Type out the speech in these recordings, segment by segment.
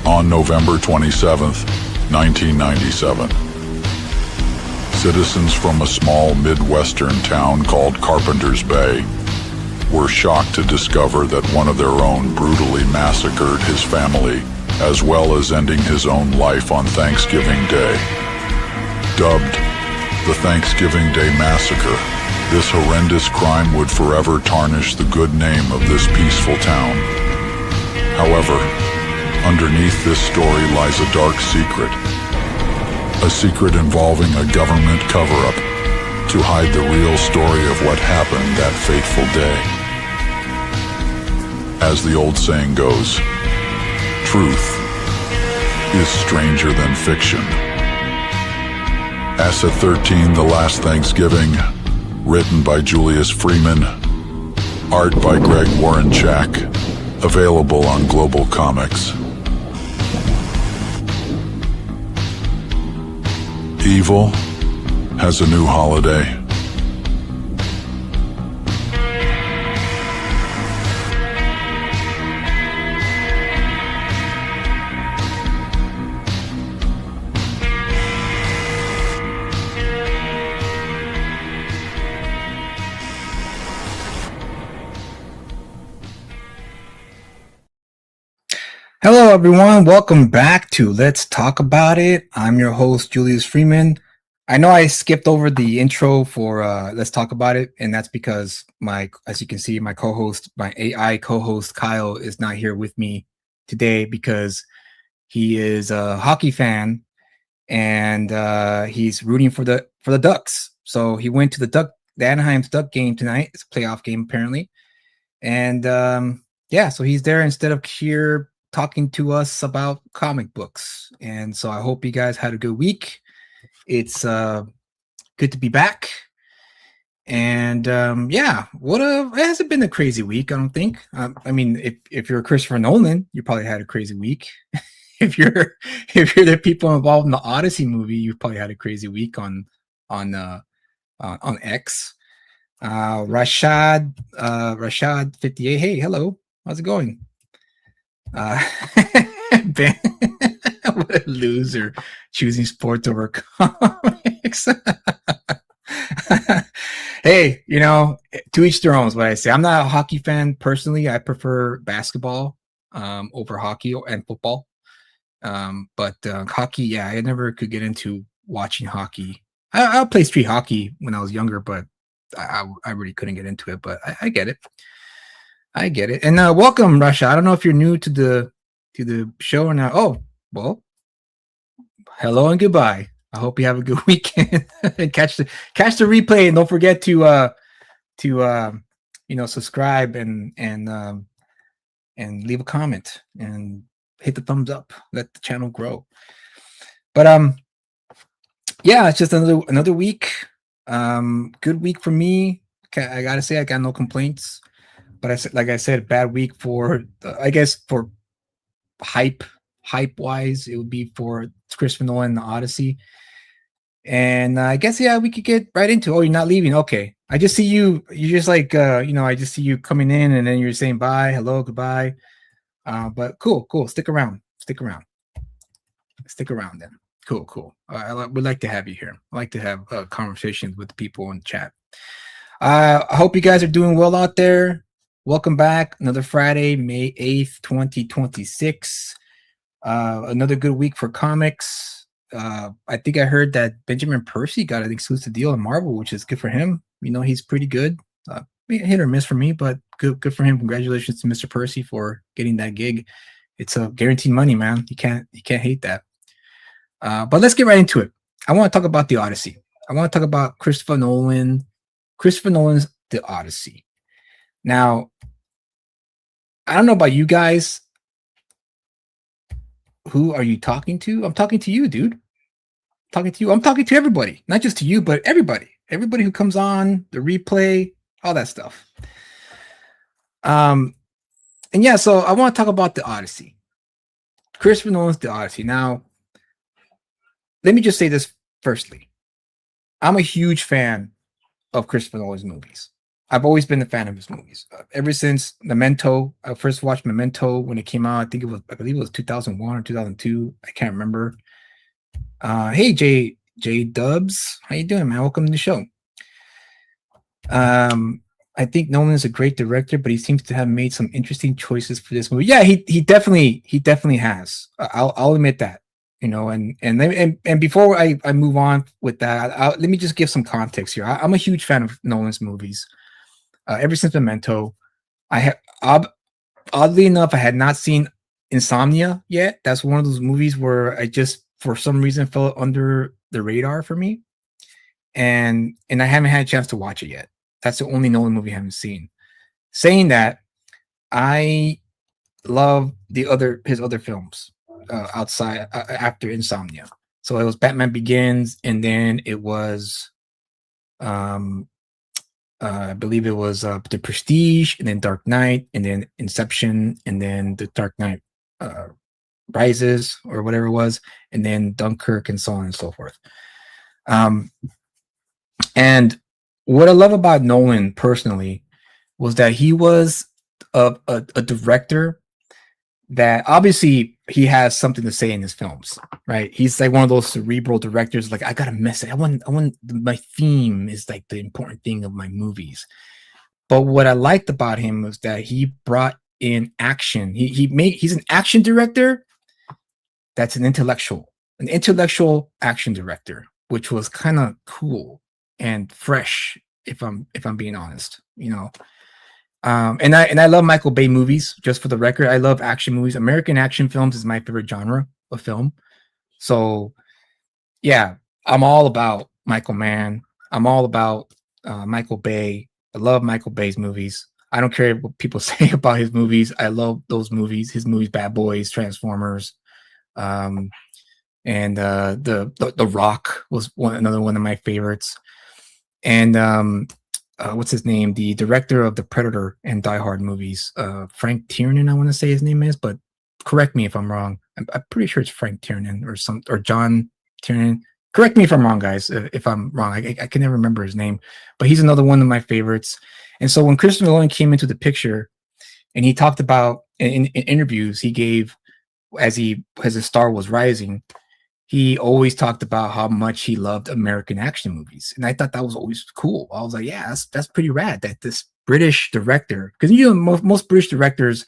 On November 27th, 1997, citizens from a small Midwestern town called Carpenter's Bay were shocked to discover that one of their own brutally massacred his family, as well as ending his own life on Thanksgiving Day. Dubbed the Thanksgiving Day Massacre, this horrendous crime would forever tarnish the good name of this peaceful town. However, underneath this story lies a dark secret. A secret involving a government cover-up to hide the real story of what happened that fateful day. As the old saying goes, truth is stranger than fiction. Asset 13, The Last Thanksgiving, written by Julius Freeman, art by Greg Warrenchak, available on Global Comics. Evil has a new holiday. Hello, everyone. Welcome back to Let's Talk About It. I'm your host, Julius Freeman. I know I skipped over the intro for Let's Talk About It, and that's because as you can see, my co-host, my AI co-host, Kyle, is not here with me today because he is a hockey fan and he's rooting for the Ducks. So he went to the Anaheim's Duck game tonight. It's a playoff game, apparently. And so he's there instead of here talking to us about comic books. And so I hope you guys had a good week. It's good to be back. And it hasn't been a crazy week, I don't think. I mean, if you're a Christopher Nolan, you probably had a crazy week. if you're the people involved in the Odyssey movie, you probably had a crazy week on X. Rashad 58. Hey, hello. How's it going? Ben, what a loser, choosing sports over comics. Hey, to each their own is what I say. I'm not a hockey fan personally. I prefer basketball over hockey and football. But hockey, I never could get into watching hockey. I played street hockey when I was younger, but I really couldn't get into it. But I get it. I get it. And welcome, Russia. I don't know if you're new to the show or not. Oh, well, hello and goodbye. I hope you have a good weekend and catch the replay, and don't forget to subscribe and leave a comment and hit the thumbs up. Let the channel grow. But it's just another week. Good week for me. I gotta say I got no complaints. But like I said, bad week for for hype wise, it would be for Christopher Nolan and the Odyssey. And I guess we could get right into. Oh, you're not leaving? Okay, I just see you. You're just like I just see you coming in, and then you're saying bye, hello, goodbye. But cool. Stick around then. Cool. I would like to have you here. I like to have conversations with the people in chat. I hope you guys are doing well out there. Welcome back. Another Friday, May 8th, 2026. Another good week for comics. I think I heard that Benjamin Percy got an exclusive deal in Marvel, which is good for him. He's pretty good. Hit or miss for me, but good for him. Congratulations to Mr. Percy for getting that gig. It's a guaranteed money, man. You can't hate that. But let's get right into it. I want to talk about the Odyssey. I want to talk about Christopher Nolan's The Odyssey. Now, I don't know about you guys. Who are you talking to? I'm talking to you, dude. I'm talking to you. I'm talking to everybody. Not just to you, but everybody. Everybody who comes on, the replay, all that stuff. So I want to talk about The Odyssey. Christopher Nolan's The Odyssey. Now, let me just say this firstly. I'm a huge fan of Christopher Nolan's movies. I've always been a fan of his movies. Ever since Memento, I first watched Memento when it came out. I believe it was 2001 or 2002. I can't remember. Hey J Dubs, how you doing, man? Welcome to the show. I think Nolan is a great director, but he seems to have made some interesting choices for this movie. Yeah, he definitely has. I'll admit that. You know, and before I move on with that, let me just give some context here. I'm a huge fan of Nolan's movies. Ever since Memento, I have oddly enough, I had not seen Insomnia yet. That's one of those movies where I just, for some reason, fell under the radar for me, and I haven't had a chance to watch it yet. That's the only Nolan movie I haven't seen. Saying that, I love his other films outside after Insomnia. So it was Batman Begins, and then it was um I believe it was The Prestige, and then Dark Knight, and then Inception, and then The Dark Knight uh, Rises, or whatever it was, and then Dunkirk, and so on and so forth. Um, and what I love about Nolan personally was that he was a director that obviously he has something to say in his films, right? He's like one of those cerebral directors. Like, I got a message. I want my theme is like the important thing of my movies. But what I liked about him was that he brought in action. He's an action director that's an intellectual action director, which was kind of cool and fresh. If I'm being honest, you know. And I love Michael Bay movies. Just for the record, I love action movies. American action films is my favorite genre of film. So, yeah, I'm all about Michael Mann. I'm all about Michael Bay. I love Michael Bay's movies. I don't care what people say about his movies. I love those movies. His movies, Bad Boys, Transformers, and the Rock was another one of my favorites. And what's his name? The director of the Predator and Die Hard movies, Frank Tiernan, I want to say his name is, but correct me if I'm wrong. I'm pretty sure it's Frank Tiernan or John Tiernan. Correct me if I'm wrong, guys. If I'm wrong, I can never remember his name, but he's another one of my favorites. And so when Christopher Nolan came into the picture, and he talked about in interviews he gave as his star was rising, he always talked about how much he loved American action movies. And I thought that was always cool. I was like, yeah, that's pretty rad that this British director, because you know most British directors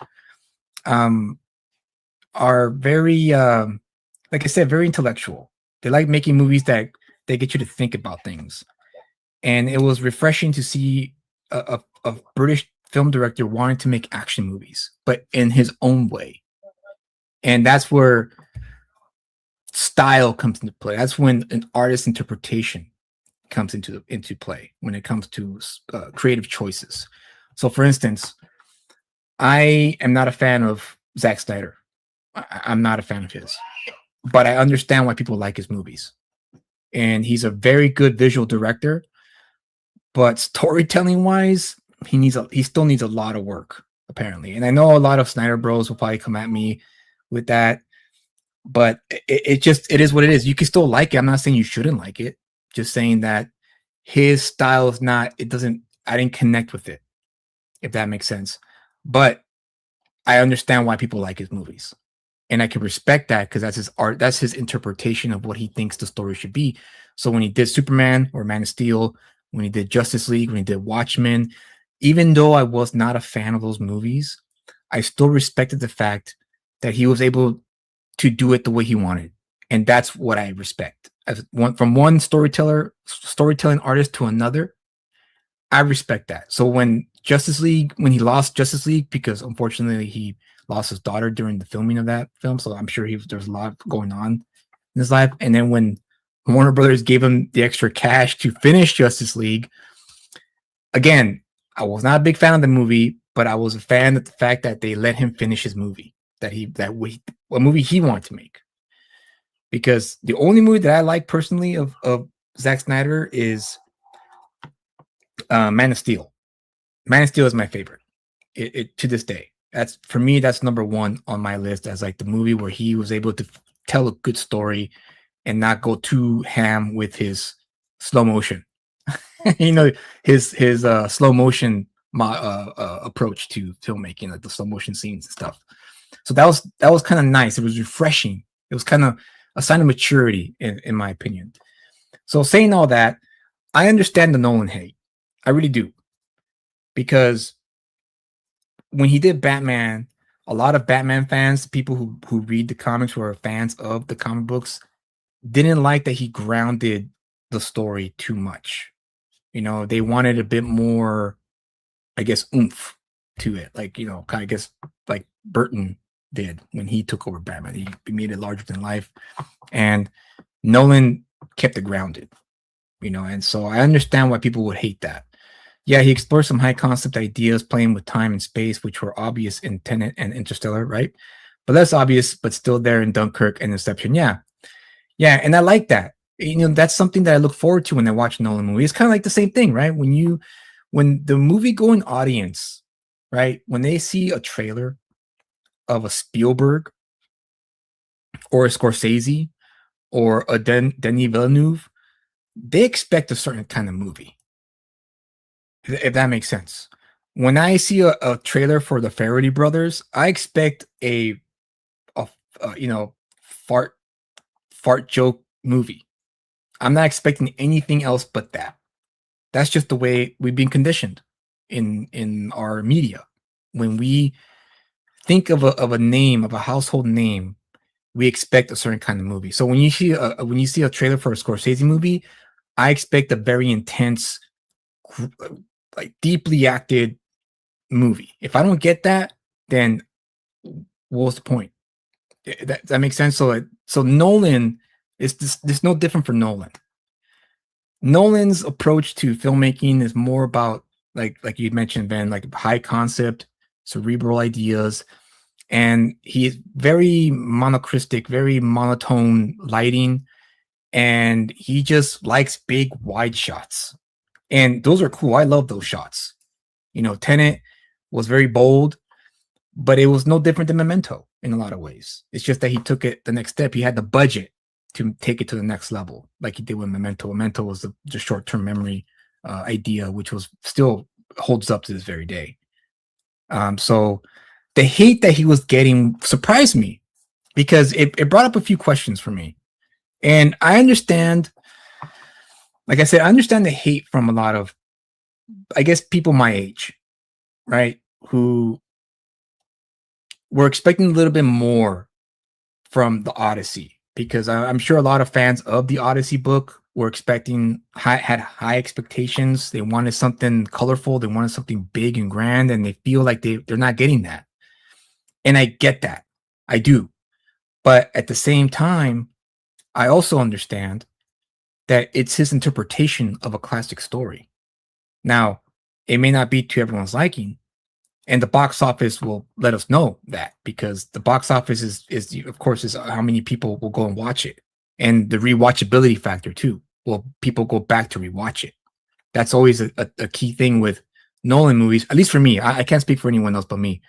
are very like I said, very intellectual. They like making movies that they get you to think about things. And it was refreshing to see a British film director wanting to make action movies, but in his own way. And that's where style comes into play. That's when an artist's interpretation comes into play when it comes to creative choices. So, for instance, I am not a fan of Zack Snyder. I'm not a fan of his, but I understand why people like his movies. And he's a very good visual director, but storytelling wise, he still needs a lot of work, apparently. And I know a lot of Snyder bros will probably come at me with that, but it is what it is. You can still like it. I'm not saying you shouldn't like it. Just saying that his style is not. I didn't connect with it, if that makes sense. But I understand why people like his movies, and I can respect that because that's his art. That's his interpretation of what he thinks the story should be. So when he did Superman or Man of Steel, when he did Justice League, when he did Watchmen, even though I was not a fan of those movies, I still respected the fact that he was able to do it the way he wanted. And that's what I respect. From one storytelling artist to another, I respect that. So when he lost Justice League, because unfortunately he lost his daughter during the filming of that film, so I'm sure there's a lot going on in his life. And then when Warner Brothers gave him the extra cash to finish Justice League, again, I was not a big fan of the movie, but I was a fan of the fact that they let him finish his movie, a movie he wanted to make. Because the only movie that I like personally of Zack Snyder is Man of Steel. Man of Steel is my favorite. It to this day. That's for me. That's number one on my list as like the movie where he was able to tell a good story and not go too ham with his slow motion. you know, his slow motion approach to filmmaking, like the slow motion scenes and stuff. So that was kind of nice. It was refreshing. It was kind of a sign of maturity, in my opinion. So saying all that, I understand the Nolan hate. I really do, because when he did Batman, a lot of Batman fans, people who read the comics, who are fans of the comic books, didn't like that he grounded the story too much. You know, they wanted a bit more, I guess, oomph to it. Like, you know, kind of, I guess, like Burton did when he took over Batman. He made it larger than life. And Nolan kept it grounded, you know, and so I understand why people would hate that. Yeah, he explored some high concept ideas playing with time and space, which were obvious in Tenet and Interstellar, right? But less obvious, but still there in Dunkirk and Inception. Yeah. Yeah. And I like that. You know, that's something that I look forward to when I watch Nolan movie. It's kind of like the same thing, right? When the movie going audience, right, when they see a trailer of a Spielberg or a Scorsese or a Denis Villeneuve, they expect a certain kind of movie, if that makes sense. When I see a trailer for the Farrelly brothers, I expect a you know, fart joke movie. I'm not expecting anything else but that. That's just the way we've been conditioned in our media. When we think of a name, of a household name, we expect a certain kind of movie. So when you see a trailer for a Scorsese movie, I expect a very intense, like deeply acted movie. If I don't get that, then what's the point? That makes sense. So Nolan is this no different for Nolan. Nolan's approach to filmmaking is more about, like you mentioned, Ben, like high concept, cerebral ideas, and he's very monochristic, very monotone lighting, and he just likes big wide shots. And those are cool. I love those shots. You know, Tenet was very bold, but it was no different than Memento in a lot of ways. It's just that he took it the next step. He had the budget to take it to the next level, like he did with Memento. Memento was the short-term memory idea, which was still holds up to this very day. So the hate that he was getting surprised me, because it brought up a few questions for me. And I understand, like I said, I understand the hate from a lot of, I guess, people my age, right? Who were expecting a little bit more from the Odyssey, because I'm sure a lot of fans of the Odyssey book were expecting, had high expectations. They wanted something colorful. They wanted something big and grand, and they feel like they're not getting that. And I get that. I do. But at the same time, I also understand that it's his interpretation of a classic story. Now, it may not be to everyone's liking, and the box office will let us know that, because the box office is of course is how many people will go and watch it, and the rewatchability factor too. Will people go back to rewatch it? That's always a key thing with Nolan movies, at least for me. I can't speak for anyone else but me.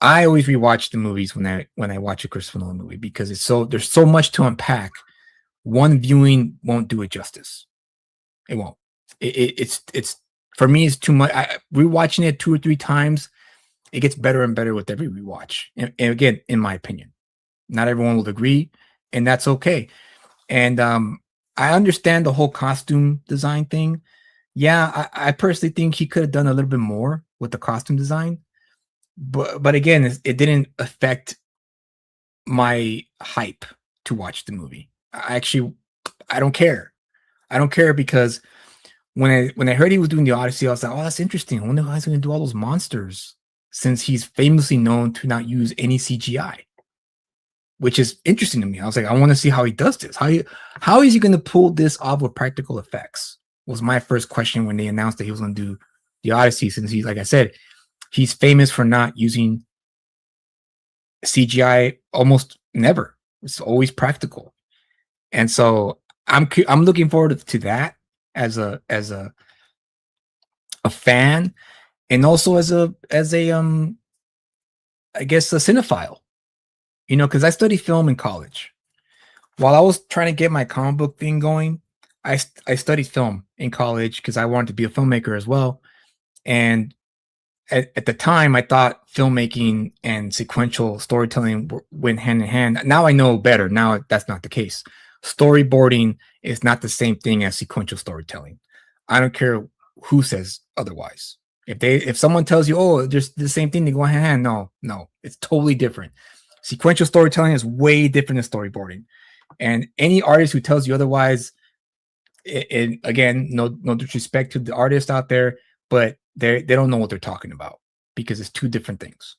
I always rewatch the movies when I watch a Christopher Nolan movie, because there's so much to unpack. One viewing won't do it justice. It won't. It's for me, it's too much. Rewatching it 2 or 3 times, it gets better and better with every rewatch. And again, in my opinion, not everyone will agree, and that's okay. And I understand the whole costume design thing. Yeah, I personally think he could have done a little bit more with the costume design, but again, it didn't affect my hype to watch the movie. I don't care. I don't care, because when I heard he was doing the Odyssey, I was like, oh, that's interesting. I wonder how he's going to do all those monsters, since he's famously known to not use any CGI, which is interesting to me. I was like, I want to see how he does this. How is he going to pull this off with practical effects? Was my first question when they announced that he was going to do the Odyssey, since he's, like I said, he's famous for not using CGI almost never. It's always practical. And so I'm looking forward to that as a fan, and also as a I guess a cinephile, you know, because I studied film in college. While I was trying to get my comic book thing going, I studied film in college because I wanted to be a filmmaker as well. And at the time, I thought filmmaking and sequential storytelling went hand in hand. Now I know better. Now that's not the case. Storyboarding is not the same thing as sequential storytelling. I don't care who says otherwise. If someone tells you, oh, there's the same thing, they go hand in hand. No, it's totally different. Sequential storytelling is way different than storyboarding. And any artist who tells you otherwise, and again, no disrespect to the artists out there, but they don't know what they're talking about because it's two different things.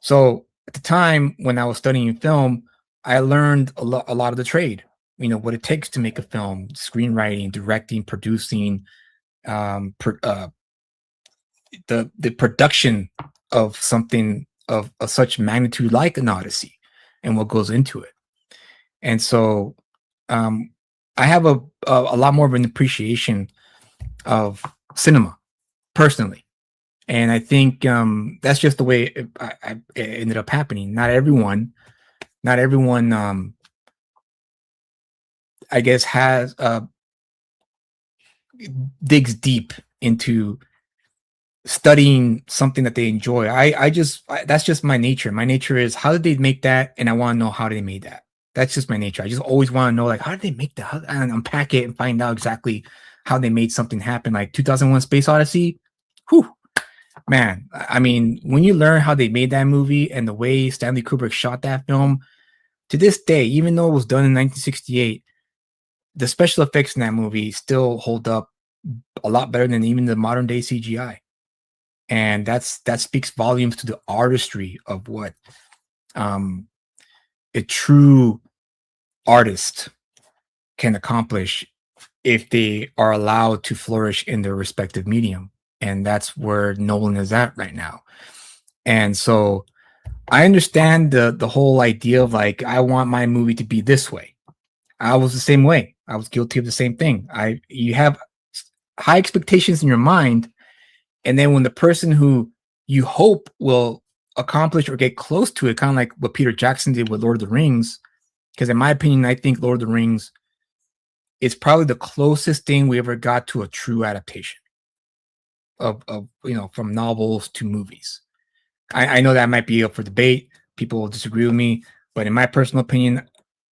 So at the time when I was studying film, I learned a lot of the trade. What it takes to make a film: screenwriting, directing, producing, the production of something of such magnitude like an Odyssey, and what goes into it. And so I have a lot more of an appreciation of cinema personally, and I think that's just the way it ended up happening. Not everyone, I guess, has digs deep into studying something that they enjoy. That's just my nature. My nature is, how did they make that, and I want to know how they made that. That's just my nature. I just always want to know, like, how did they make that, and unpack it and find out exactly how they made something happen. Like 2001: Space Odyssey. Whew, man. I mean, when you learn how they made that movie and the way Stanley Kubrick shot that film, to this day, even though it was done in 1968, the special effects in that movie still hold up a lot better than even the modern day CGI. And that speaks volumes to the artistry of what a true artist can accomplish if they are allowed to flourish in their respective medium. And that's where Nolan is at right now. And so I understand the whole idea of, like, I want my movie to be this way. I was the same way. I was guilty of the same thing. You have high expectations in your mind, and then when the person who you hope will accomplish or get close to it, kind of like what Peter Jackson did with Lord of the Rings, because in my opinion, I think Lord of the Rings is probably the closest thing we ever got to a true adaptation of from novels to movies. I know that might be up for debate. People will disagree with me, but in my personal opinion,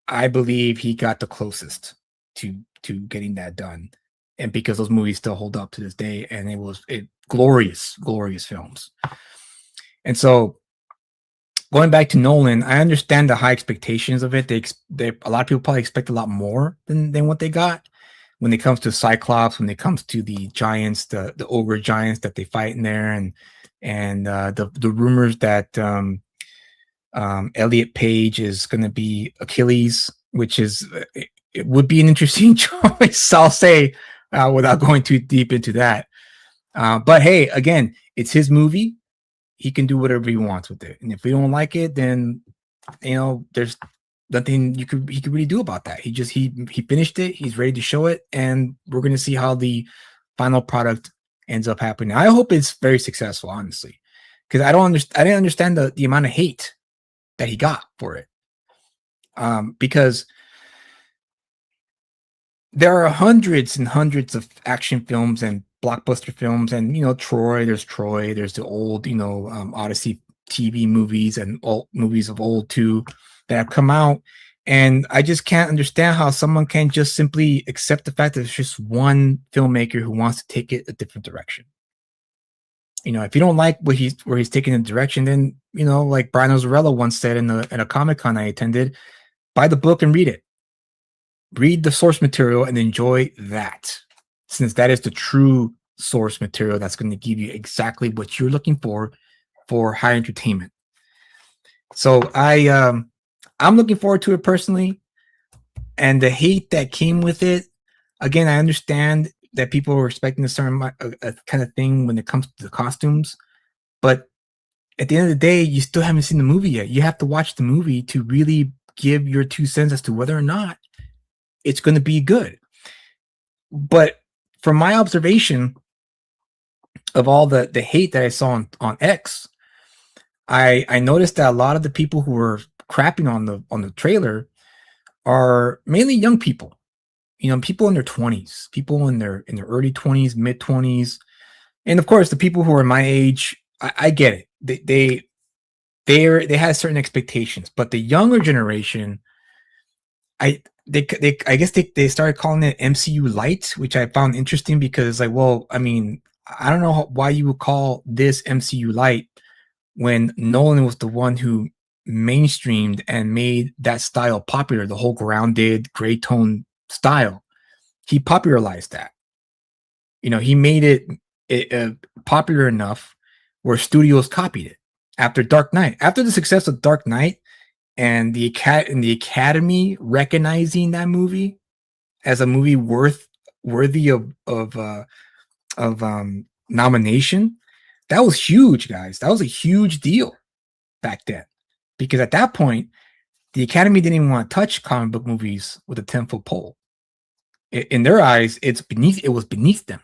I believe he got the closest to getting that done. And because those movies still hold up to this day, and it was glorious films. And so going back to Nolan, I understand the high expectations of it. A lot of people probably expect a lot more than what they got when it comes to Cyclops, when it comes to the giants, the ogre giants that they fight in there, and the rumors that Elliot Page is going to be Achilles, which is it would be an interesting choice, I'll say, without going too deep into that. But hey, again, it's his movie. He can do whatever he wants with it, and if we don't like it, then there's nothing he could really do about that. He finished it. He's ready to show it, and we're going to see how the final product ends up happening. I hope it's very successful, honestly, because I didn't understand the amount of hate that he got for it, because there are hundreds and hundreds of action films and blockbuster films, and there's the old Odyssey TV movies and old movies of old too that have come out, and I just can't understand how someone can just simply accept the fact that it's just one filmmaker who wants to take it a different direction. If you don't like where he's taking the direction, then like Brian Azzarello once said in a Comic-Con I attended, buy the book and read it. Read the source material and enjoy that, since that is the true source material that's going to give you exactly what you're looking for high entertainment. So I'm looking forward to it personally, and the hate that came with it. Again, I understand that people were expecting a certain a kind of thing when it comes to the costumes, but at the end of the day, you still haven't seen the movie yet. You have to watch the movie to really give your 2 cents as to whether or not it's going to be good. But from my observation of all the hate that I saw on X, I noticed that a lot of the people who were crapping on the trailer are mainly young people. people in their 20s, people in their early 20s, mid 20s, and of course the people who are my age, I get it. They had certain expectations, but the younger generation, I guess they started calling it MCU light, which I found interesting because like, well, I mean, I don't know why you would call this MCU light when Nolan was the one who mainstreamed and made that style popular, the whole grounded gray tone style. He popularized that. He made it popular enough where studios copied it after Dark Knight. After the success of Dark Knight and the Academy recognizing that movie as a movie worthy of nomination, that was huge, guys. That was a huge deal back then, because at that point, the Academy didn't even want to touch comic book movies with a 10-foot pole. In their eyes, it was beneath them.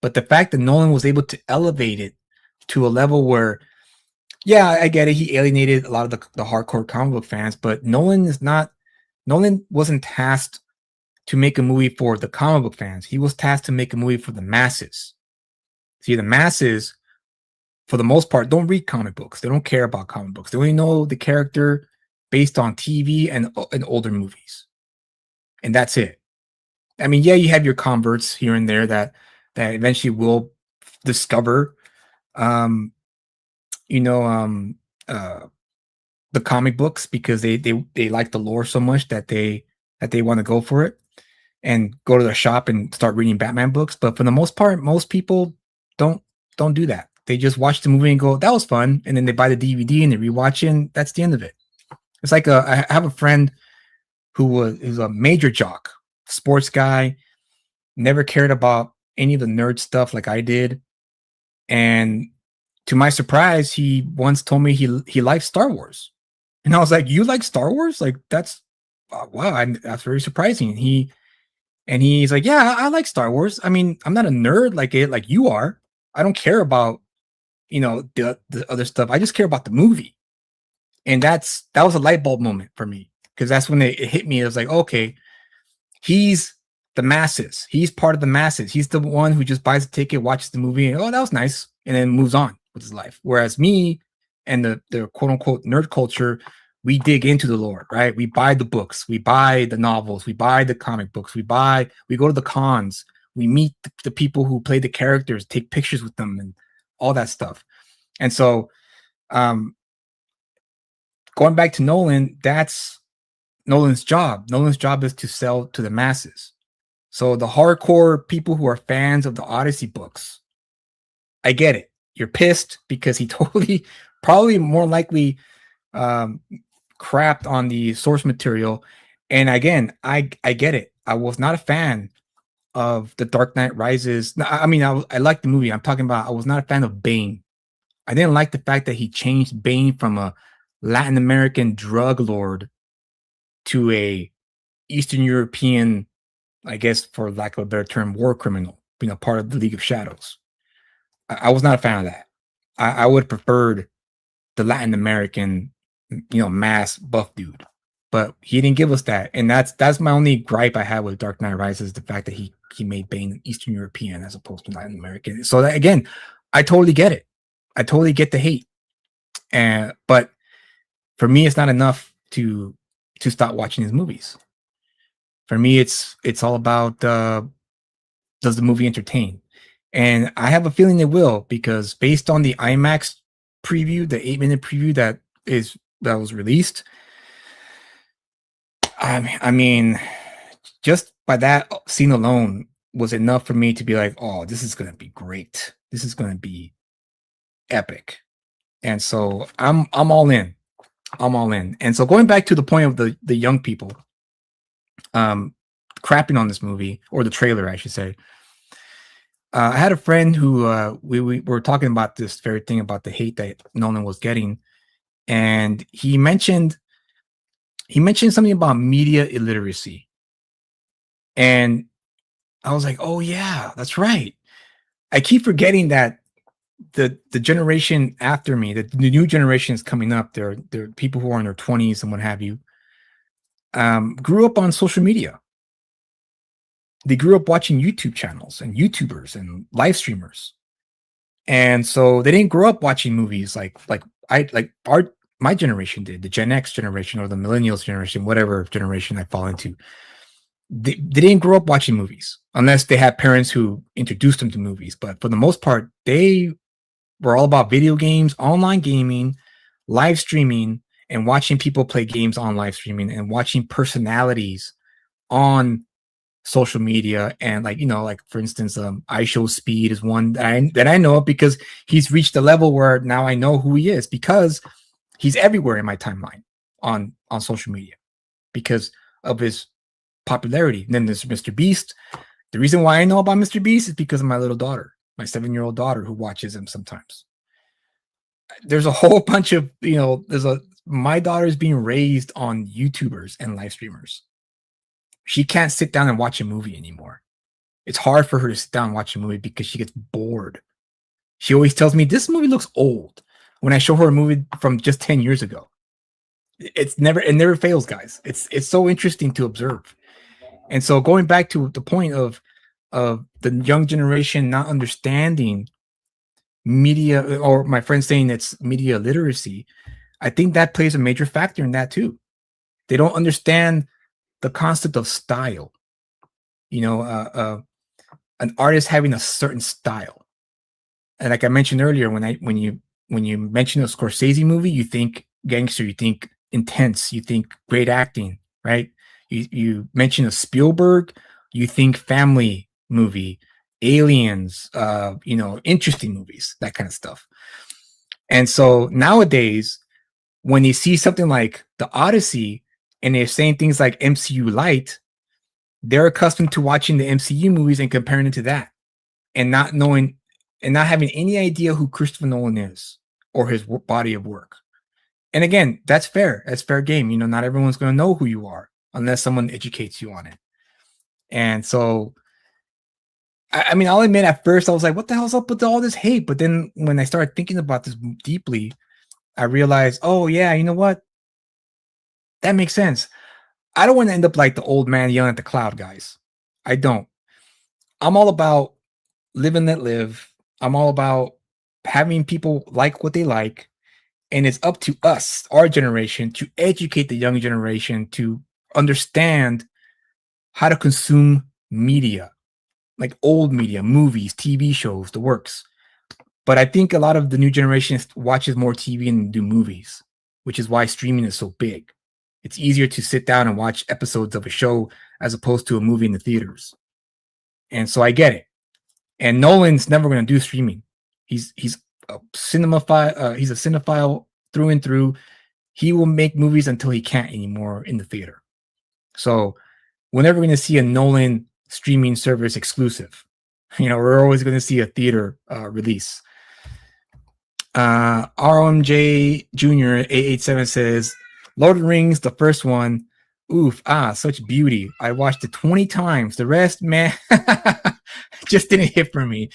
But the fact that Nolan was able to elevate it to a level where, yeah, I get it, he alienated a lot of the hardcore comic book fans, but Nolan wasn't tasked to make a movie for the comic book fans. He was tasked to make a movie for the masses. See, the masses, for the most part, don't read comic books. They don't care about comic books. They only know the character based on TV and older movies. And that's it. I mean, yeah, you have your converts here and there that eventually will discover, the comic books because they like the lore so much that they want to go for it and go to the shop and start reading Batman books. But for the most part, most people don't do that. They just watch the movie and go, that was fun, and then they buy the DVD and they rewatch it, and that's the end of it. It's like I have a friend who's a major jock, sports guy, never cared about any of the nerd stuff like I did. And to my surprise, he once told me he likes Star Wars. And I was like, you like Star Wars? Like, that's wow, that's very surprising. And he's like, yeah, I like Star Wars. I mean, I'm not a nerd like you are. I don't care about, the other stuff. I just care about the movie. And that was a light bulb moment for me, because that's when it hit me. It was like, okay, he's the masses. He's part of the masses. He's the one who just buys a ticket, watches the movie, and, oh, that was nice, and then moves on with his life. Whereas me and the quote unquote nerd culture, we dig into the lore, right? We buy the books, we buy the novels, we buy the comic books, we go to the cons, we meet the people who play the characters, take pictures with them, and all that stuff. And so, going back to Nolan, that's Nolan's job. Nolan's job is to sell to the masses. So the hardcore people who are fans of the Odyssey books, I get it. You're pissed because he totally, probably more likely, crapped on the source material. And again, I get it. I was not a fan of The Dark Knight Rises. I mean, I liked the movie. I'm talking about, I was not a fan of Bane. I didn't like the fact that he changed Bane from a Latin American drug lord to a Eastern European, I guess, for lack of a better term, war criminal, part of the League of Shadows. I was not a fan of that. I would have preferred the Latin American, mass buff dude, but he didn't give us that. And that's my only gripe I had with Dark Knight Rises, the fact that he made Bane Eastern European as opposed to Latin American. So that, again, I totally get it. I totally get the hate. But for me, it's not enough to stop watching his movies. For me, it's all about, does the movie entertain? And I have a feeling it will, because based on the IMAX preview, the 8-minute preview that was released, I mean, just by that scene alone was enough for me to be like, oh, this is going to be great. This is going to be epic. And so I'm all in. I'm all in. And so going back to the point of the young people crapping on this movie, or the trailer, I should say. I had a friend who we were talking about this very thing about the hate that Nolan was getting, and he mentioned something about media illiteracy, and I was like, oh yeah, that's right. I keep forgetting that the generation after me, the new generations coming up, they're people who are in their 20s and what have you, grew up on social media. they grew up watching YouTube channels and YouTubers and live streamers. And so they didn't grow up watching movies like my generation did, the Gen X generation or the millennials generation, whatever generation I fall into. They didn't grow up watching movies unless they had parents who introduced them to movies. But for the most part, they were all about video games, online gaming, live streaming, and watching people play games on live streaming and watching personalities on social media. And like, like for instance, I Show Speed is one that I know of because he's reached a level where now I know who he is because he's everywhere in my timeline on social media because of his popularity. And then there's Mr. Beast. The reason why I know about Mr. Beast is because of my little daughter, my 7-year-old daughter who watches him sometimes. There's a whole bunch of, my daughter is being raised on YouTubers and live streamers. She can't sit down and watch a movie anymore. It's hard for her to sit down and watch a movie because she gets bored. She always tells me this movie looks old when I show her a movie from just 10 years ago. It never fails, guys. It's so interesting to observe. And so going back to the point of the young generation not understanding media, or my friend saying it's media literacy, I think that plays a major factor in that too. They don't understand the concept of style. An artist having a certain style. And like I mentioned earlier, when you mention a Scorsese movie, you think gangster, you think intense, you think great acting, right? You mention a Spielberg, you think family movie, aliens, interesting movies, that kind of stuff. And so nowadays, when you see something like the Odyssey and they're saying things like MCU light, they're accustomed to watching the MCU movies and comparing it to that and not knowing and not having any idea who Christopher Nolan is or his body of work. And again, that's fair. That's fair game. Not everyone's going to know who you are unless someone educates you on it. And so, I mean, I'll admit at first I was like, what the hell's up with all this hate? But then when I started thinking about this deeply, I realized, oh yeah, you know what? That makes sense. I don't want to end up like the old man yelling at the cloud, guys. I don't. I'm all about live and let live. I'm all about having people like what they like. And it's up to us, our generation, to educate the young generation to understand how to consume media, like old media, movies, TV shows, the works. But I think a lot of the new generation watches more TV and do movies, which is why streaming is so big. It's easier to sit down and watch episodes of a show as opposed to a movie in the theaters. And so I get it. And Nolan's never going to do streaming. He's a cinemaphile. He's a cinephile through and through. He will make movies until he can't anymore in the theater. So we're never going to see a Nolan streaming service exclusive. We're always going to see a theater release. RMJ Jr. 887 says, Lord of the Rings, the first one. Oof, such beauty. I watched it 20 times. The rest, man, just didn't hit for me.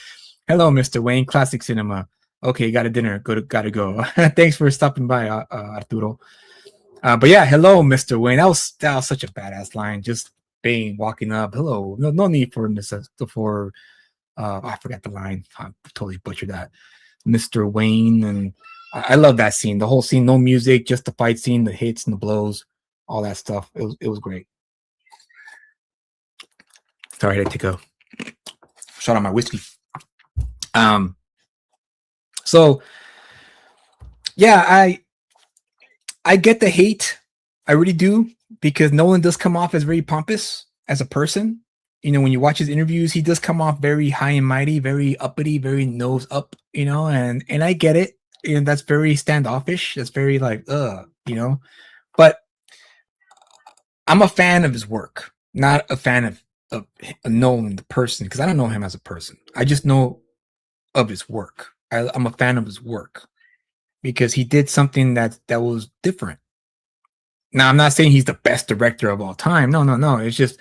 Hello, Mr. Wayne, classic cinema. Okay, got a dinner. Gotta go. Thanks for stopping by, Arturo. But yeah, hello, Mr. Wayne. That was such a badass line. Just Bane walking up. Hello. No need for I forgot the line. I totally butchered that. Mr. Wayne, and I love that scene. The whole scene, no music, just the fight scene, the hits and the blows, all that stuff. It was great. Sorry, I had to take a shot on my whiskey. So yeah, I get the hate. I really do, because Nolan does come off as very pompous as a person. When you watch his interviews, he does come off very high and mighty, very uppity, very nose up, and I get it. And that's very standoffish. That's very like, but I'm a fan of his work, not a fan of Nolan, the person, because I don't know him as a person. I just know of his work. I'm a fan of his work because he did something that was different. Now, I'm not saying he's the best director of all time. No. It's just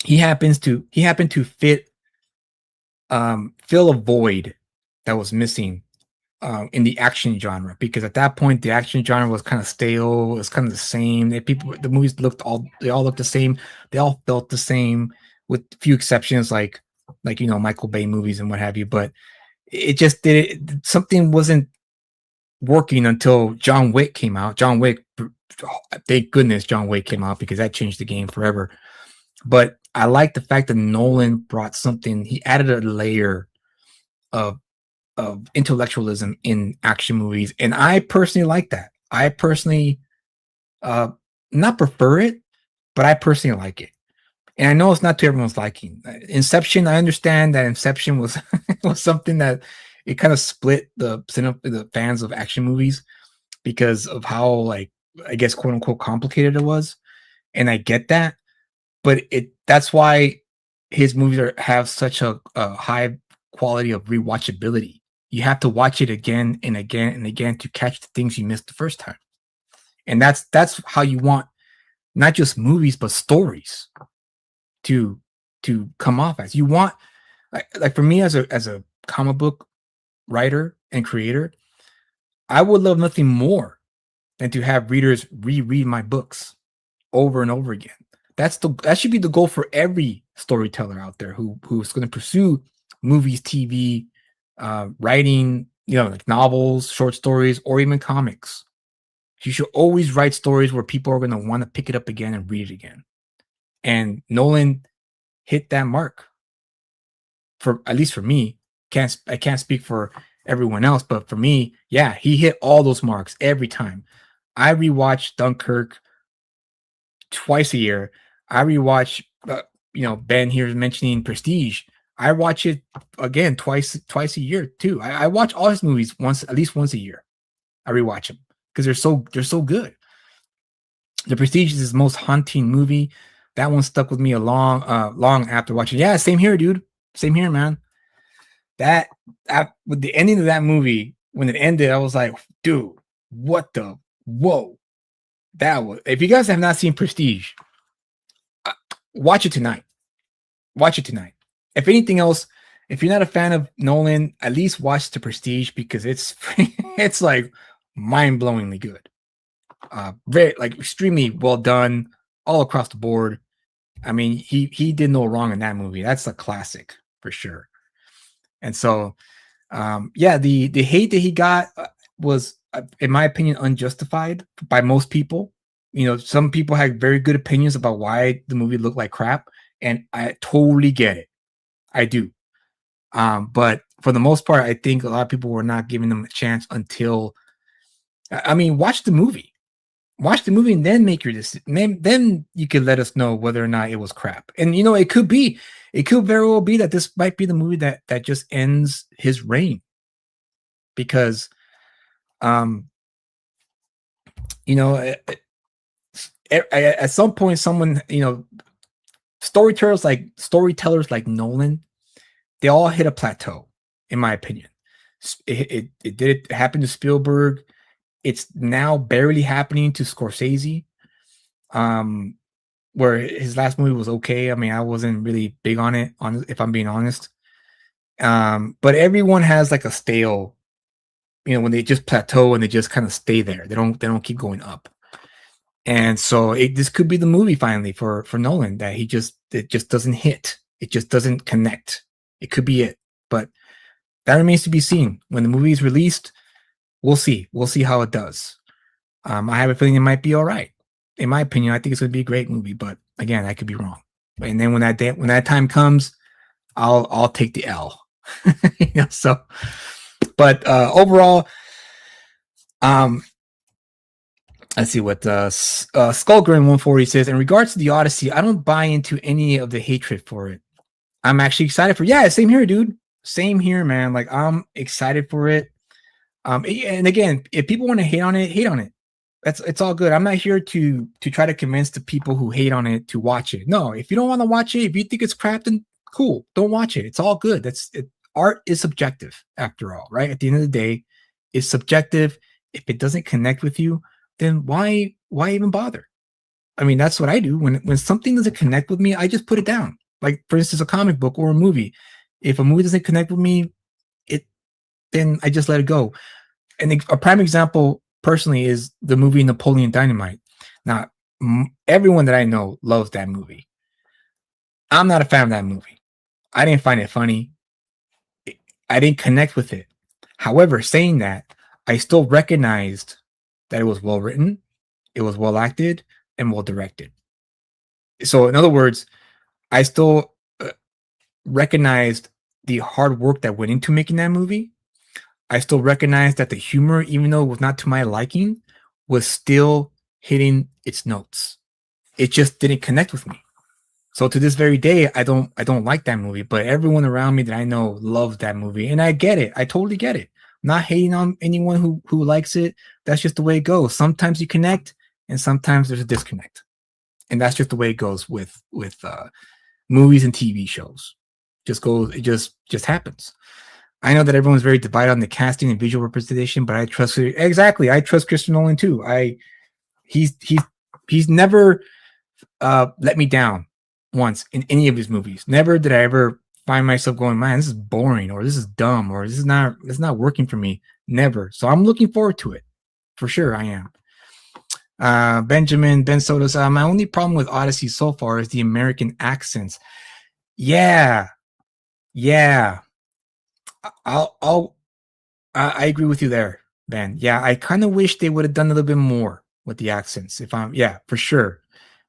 he happened to fill a void that was missing in the action genre, because at that point the action genre was kind of stale. It was kind of the same. The movies all looked the same. They all felt the same. with few exceptions like Michael Bay movies and what have you. But it just did something wasn't working until John Wick came out. John Wick, thank goodness John Wick came out because that changed the game forever. But I like the fact that Nolan brought something. He added a layer of intellectualism in action movies, and I personally like that. I personally not prefer it, but I personally like it. And I know it's not to everyone's liking. Inception, I understand that Inception was was something that it kind of split the fans of action movies because of how, like, I guess, quote unquote, complicated it was. And I get that, but that's why his movies have such a high quality of rewatchability. You have to watch it again and again and again to catch the things you missed the first time. And that's how you want not just movies but stories to come off as. You want, like for me as a comic book writer and creator, I would love nothing more than to have readers reread my books over and over again. That should be the goal for every storyteller out there who's going to pursue movies, TV, writing, like novels, short stories, or even comics. You should always write stories where people are going to want to pick it up again and read it again. And Nolan hit that mark. For at least for me, I can't speak for everyone else, but for me, yeah, he hit all those marks every time. I rewatch Dunkirk twice a year. I rewatch, Ben here's mentioning Prestige. I watch it again twice a year too. I watch all his movies at least once a year. I rewatch them because they're so good. The Prestige is his most haunting movie. That one stuck with me long after watching. Yeah, same here, dude. Same here, man. That with the ending of that movie, when it ended, I was like, dude, what the whoa? That was. If you guys have not seen Prestige, watch it tonight. Watch it tonight. If anything else, if you're not a fan of Nolan, at least watch The Prestige because it's like mind-blowingly good. Very, like, extremely well done all across the board. I mean, he did no wrong in that movie. That's a classic for sure. And so, the hate that he got was, in my opinion, unjustified by most people. Some people had very good opinions about why the movie looked like crap, and I totally get it. I do. But for the most part, I think a lot of people were not giving them a chance until, watch the movie. Watch the movie and then make your decision. Then you could let us know whether or not it was crap. And it could very well be that this might be the movie that just ends his reign. Because, at some point, someone, storytellers like Nolan, they all hit a plateau, in my opinion. It happened to Spielberg. It's now barely happening to Scorsese, where his last movie was okay. I mean, I wasn't really big on it, if I'm being honest. But everyone has like a stale, when they just plateau and they just kind of stay there. They don't keep going up. And so this could be the movie finally for Nolan that it just doesn't hit. It just doesn't connect. It could be it, but that remains to be seen. When the movie is released, we'll see. We'll see how it does. I have a feeling it might be all right. In my opinion, I think it's going to be a great movie, but again, I could be wrong. And then when that time comes, I'll take the L. So, but overall, let's see what Skullgrin 140 says. In regards to the Odyssey, I don't buy into any of the hatred for it. I'm actually excited for. Yeah, same here, dude. Same here, man. Like, I'm excited for it. And again, if people want to hate on it, hate on it. It's all good. I'm not here to try to convince the people who hate on it to watch it. No, if you don't want to watch it, if you think it's crap, then cool, don't watch it. It's all good. Art is subjective, after all, right? At the end of the day, it's subjective. If it doesn't connect with you, then why even bother? I mean, that's what I do. When something doesn't connect with me, I just put it down. Like, for instance, a comic book or a movie. If a movie doesn't connect with me, then I just let it go. And a prime example, personally, is the movie Napoleon Dynamite. Now, everyone that I know loves that movie. I'm not a fan of that movie. I didn't find it funny. I didn't connect with it. However, saying that, I still recognized that it was well written, it was well acted, and well directed. So, in other words, I still recognized the hard work that went into making that movie. I still recognized that the humor, even though it was not to my liking, was still hitting its notes. It just didn't connect with me. So to this very day, I don't like that movie, but everyone around me that I know loves that movie. And I get it. I totally get it. I'm not hating on anyone who likes it. That's just the way it goes. Sometimes you connect and sometimes there's a disconnect. And that's just the way it goes with movies and TV shows. It just happens. I know that everyone's very divided on the casting and visual representation, but I trust it. Exactly. I trust Christopher Nolan too. He's never let me down once in any of his movies. Never did I ever find myself going, man, this is boring, or this is dumb, or this is not working for me. Never. So I'm looking forward to it. For sure I am. Ben Soto said, my only problem with Odyssey so far is the American accents. Yeah. Yeah. I agree with you there, Ben. Yeah, I kind of wish they would have done a little bit more with the accents. Yeah, for sure.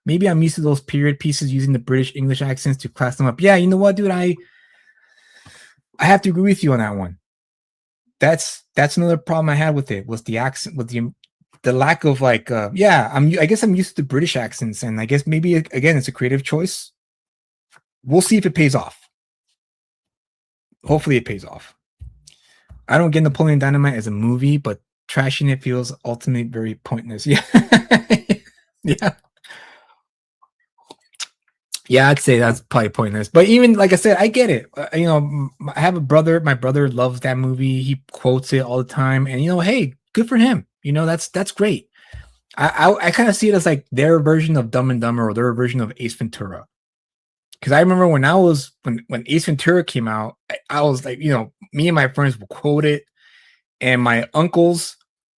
Maybe I'm used to those period pieces using the British English accents to class them up. Yeah, you know what, dude? I have to agree with you on that one. That's another problem I had with it, was the accent, with the lack of I guess I'm used to British accents, and I guess maybe again it's a creative choice. We'll see if it pays off. Hopefully it pays off. I don't get Napoleon Dynamite as a movie, but trashing it feels ultimately very pointless. Yeah. Yeah. Yeah, I'd say that's probably pointless. But even like I said, I get it. I have a brother. My brother loves that movie. He quotes it all the time, and hey, good for him. That's great. I kind of see it as like their version of Dumb and Dumber, or their version of Ace Ventura. Because I remember when Ace Ventura came out, I was like, me and my friends would quote it, and my uncles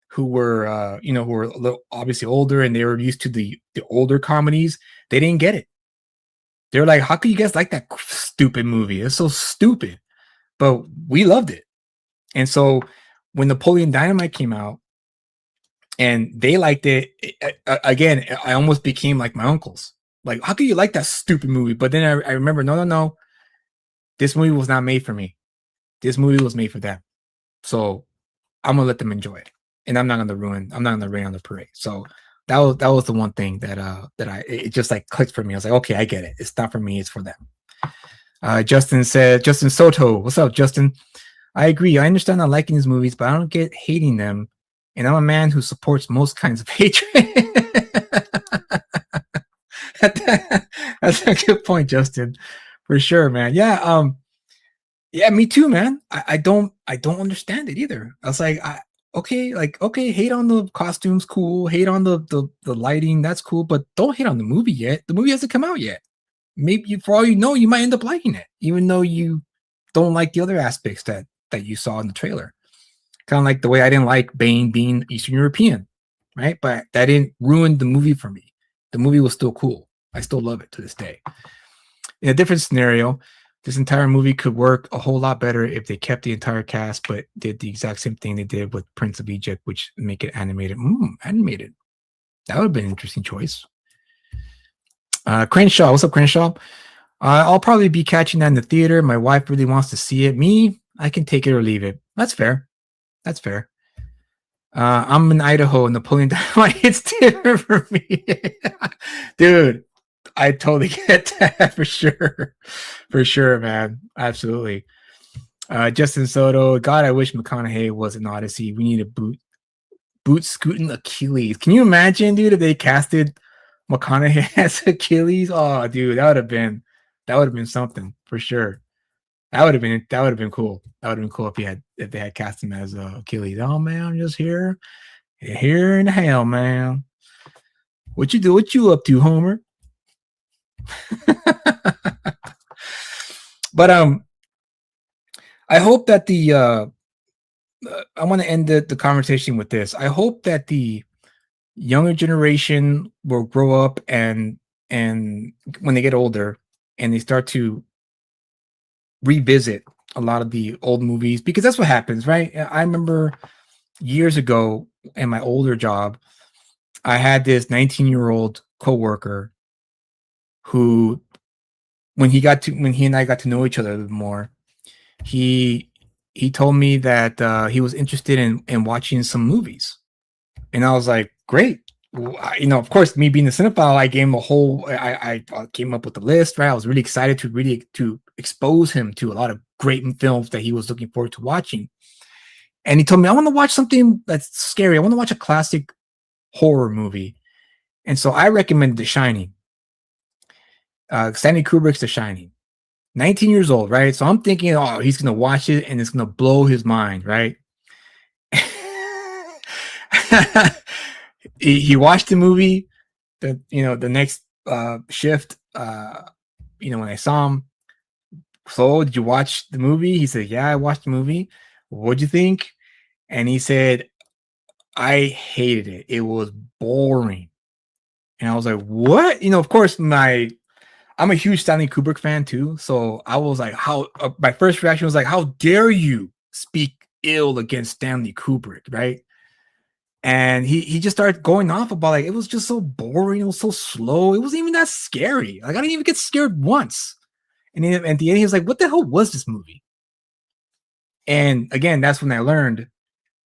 who were who were a little obviously older and they were used to the older comedies, they didn't get it. They're like, how could you guys like that stupid movie? It's so stupid. But we loved it. And so when Napoleon Dynamite came out and they liked it, again, I almost became like my uncles. Like, how could you like that stupid movie? But then I remember, no. This movie was not made for me. This movie was made for them. So I'm gonna let them enjoy it. And I'm not gonna rain on the parade. So that was the one thing that it just like clicked for me. I was like, okay, I get it. It's not for me, it's for them. Justin Soto. What's up, Justin? I agree. I understand not liking these movies, but I don't get hating them. And I'm a man who supports most kinds of hatred. That's a good point, Justin. For sure, man. Yeah. Yeah, me too, man. I don't understand it either. I was like, okay, hate on the costumes, cool. Hate on the lighting, that's cool, but don't hate on the movie yet. The movie hasn't come out yet. Maybe for all you know, you might end up liking it, even though you don't like the other aspects that you saw in the trailer. Kind of like the way I didn't like Bane being Eastern European, right? But that didn't ruin the movie for me. The movie was still cool. I still love it to this day. In a different scenario, this entire movie could work a whole lot better if they kept the entire cast, but did the exact same thing they did with Prince of Egypt, which make it animated. Animated. That would have been an interesting choice. Crenshaw, what's up, Crenshaw? I'll probably be catching that in the theater. My wife really wants to see it. Me, I can take it or leave it. That's fair. That's fair. I'm in Idaho, and Napoleon Dynamite hits theater for me. Dude, I totally get that for sure. For sure, man. Absolutely. Justin Soto, God, I wish McConaughey was an Odyssey. We need a boot scooting Achilles. Can you imagine, dude, if they casted McConaughey as Achilles? Oh, dude, that would have been something for sure. That would have been cool. That would have been cool if they had cast him as Achilles. Oh man, I'm just here in hell, man. What you up to, Homer? But I hope that I want to end the conversation with this. I hope that the younger generation will grow up and when they get older and they start to revisit a lot of the old movies, because that's what happens, right? I remember years ago in my older job, I had this 19-year-old coworker who, when he and I got to know each other a little more, he told me that he was interested in watching some movies, and I was like, great. Well, of course, me being a cinephile, I gave him a whole. I came up with the list, right? I was really excited to expose him to a lot of great films that he was looking forward to watching. And he told me, I want to watch something that's scary. I want to watch a classic horror movie. And so I recommended The Shining. Stanley Kubrick's The Shining. 19 years old, right? So I'm thinking, oh, he's gonna watch it and it's gonna blow his mind, right? he watched the movie. The next shift, when I saw him, so did you watch the movie? He said, yeah, I watched the movie. What'd you think? And he said, I hated it. It was boring. And I was like, what? Of course, I'm a huge Stanley Kubrick fan too. So I was like, my first reaction was like, how dare you speak ill against Stanley Kubrick, right? And he just started going off about, like, it was just so boring. It was so slow. It wasn't even that scary. Like, I didn't even get scared once. And then at the end, he was like, what the hell was this movie? And again, that's when I learned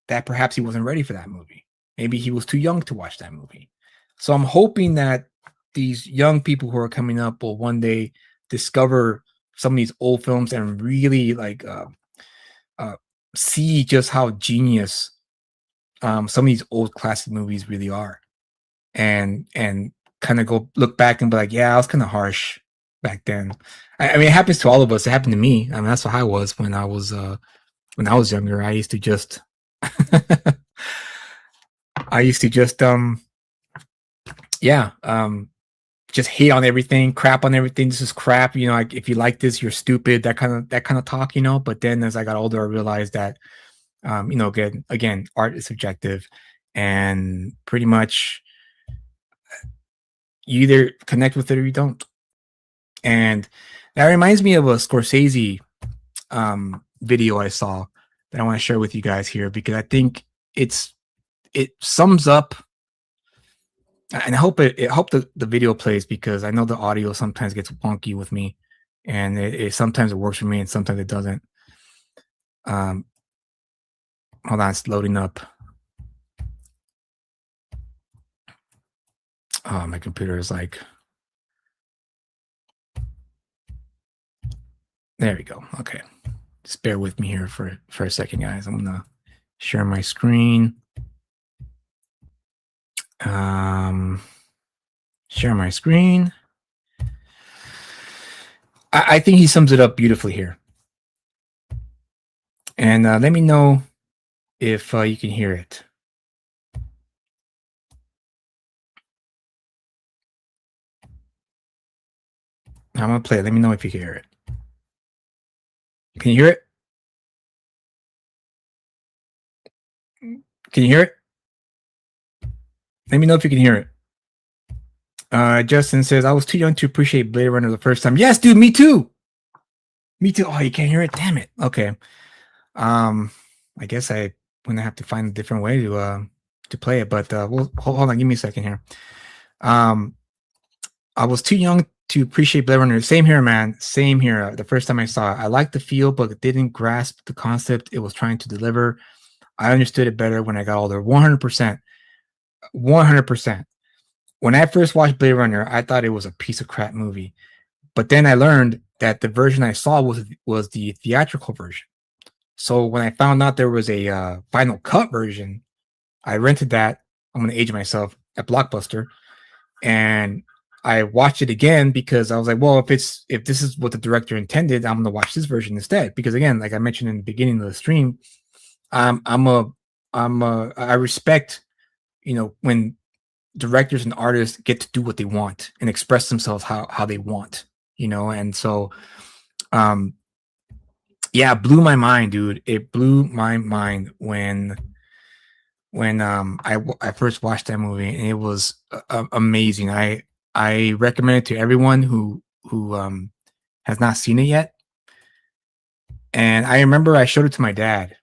that perhaps he wasn't ready for that movie. Maybe he was too young to watch that movie. So I'm hoping that these young people who are coming up will one day discover some of these old films and really see just how genius some of these old classic movies really are, and kind of go look back and be like, yeah, I was kind of harsh back then. I mean, it happens to all of us. It happened to me. I mean, that's how I was when I was younger. I used to just just hate on everything, crap on everything. This is crap. Like, if you like this, you're stupid. That kind of talk. But then as I got older, I realized that, again, art is subjective, and pretty much you either connect with it or you don't. And that reminds me of a Scorsese video I saw that I want to share with you guys here, because I think it sums up. And I hope the video plays, because I know the audio sometimes gets wonky with me, and sometimes it works for me and sometimes it doesn't. Hold on, it's loading up. Oh, my computer is like, there we go. Okay, just bear with me here for a second, guys. I'm gonna share my screen. Share my screen. I think he sums it up beautifully here. And let me know if you can hear it. I'm gonna play it. Let me know if you can hear it. Can you hear it? Can you hear it? Let me know if you can hear it. Justin says, I was too young to appreciate Blade Runner the first time. Yes, dude, me too. Me too. Oh, you can't hear it? Damn it. Okay. I guess I'm gonna have to find a different way to play it, but we'll hold on, give me a second here. I was too young to appreciate Blade Runner. Same here, man. Same here. The first time I saw it, I liked the feel, but didn't grasp the concept it was trying to deliver. I understood it better when I got older. 100%. 100%. When I first watched Blade Runner, I thought it was a piece of crap movie. But then I learned that the version I saw was the theatrical version. So when I found out there was a final cut version, I rented that. I'm going to age myself at Blockbuster. And I watched it again because I was like, well, if this is what the director intended, I'm going to watch this version instead. Because again, like I mentioned in the beginning of the stream, I respect, when directors and artists get to do what they want and express themselves how they want, and so it blew my mind, dude. It blew my mind when I first watched that movie, and it was amazing. I recommend it to everyone who has not seen it yet. And I remember I showed it to my dad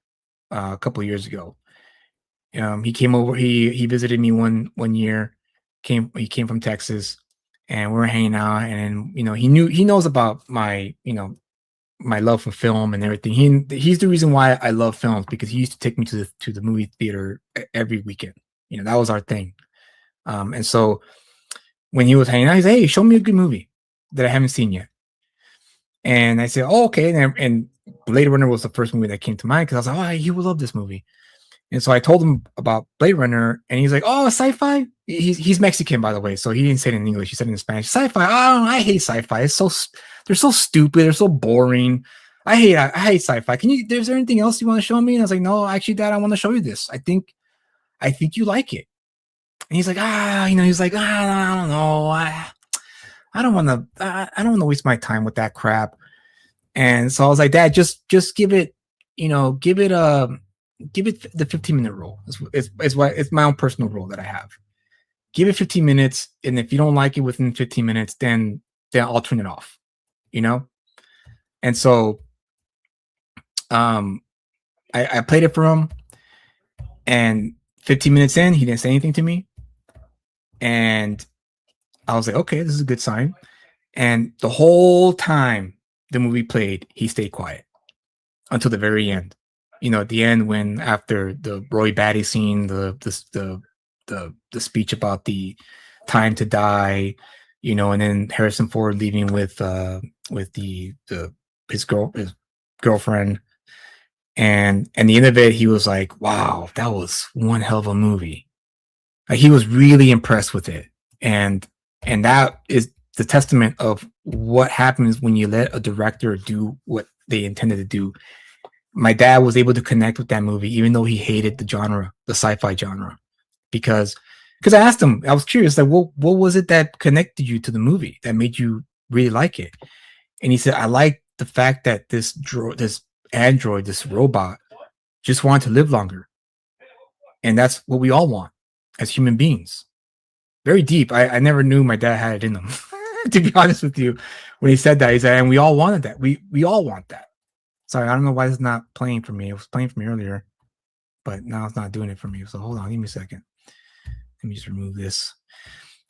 a couple of years ago. He came over. He visited me one year. He came from Texas, and we were hanging out. And he knows about my my love for film and everything. He's the reason why I love films, because he used to take me to the movie theater every weekend. That was our thing. And so when he was hanging out, he said, "Hey, show me a good movie that I haven't seen yet." And I said, "Oh, okay." And Blade Runner was the first movie that came to mind, because I was like, "Oh, he would love this movie." And so I told him about Blade Runner, and he's like, "Oh, sci-fi." He's Mexican, by the way, so he didn't say it in English. He said it in Spanish. Sci-fi. Oh, I hate sci-fi. They're so stupid. They're so boring. I hate sci-fi. Is there anything else you want to show me? And I was like, "No, actually, Dad, I want to show you this. I think you like it." And he's like, he's like, I don't know. I don't want to. I don't want to waste my time with that crap. And so I was like, "Dad, just give it, give it the 15-minute rule. It's my own personal rule that I have. Give it 15 minutes, and if you don't like it within 15 minutes, then I'll turn it off." And so I played it for him, and 15 minutes in, he didn't say anything to me, and I was like, "Okay, this is a good sign." And the whole time the movie played, he stayed quiet until the very end. At the end, when after the Roy Batty scene, the speech about the time to die, and then Harrison Ford leaving with his girlfriend, and the end of it, he was like, "Wow, that was one hell of a movie." Like, he was really impressed with it, and that is the testament of what happens when you let a director do what they intended to do. My dad was able to connect with that movie, even though he hated the genre, the sci-fi genre, because I asked him, I was curious, like, what was it that connected you to the movie that made you really like it? And he said, "I like the fact that this android, this robot, just wanted to live longer, and that's what we all want as human beings." Very deep. I never knew my dad had it in him. To be honest with you, when he said that, he said, "And we all wanted that. We all want that." Sorry, I don't know why it's not playing for me. It was playing for me earlier, but now it's not doing it for me. So hold on, give me a second. Let me just remove this.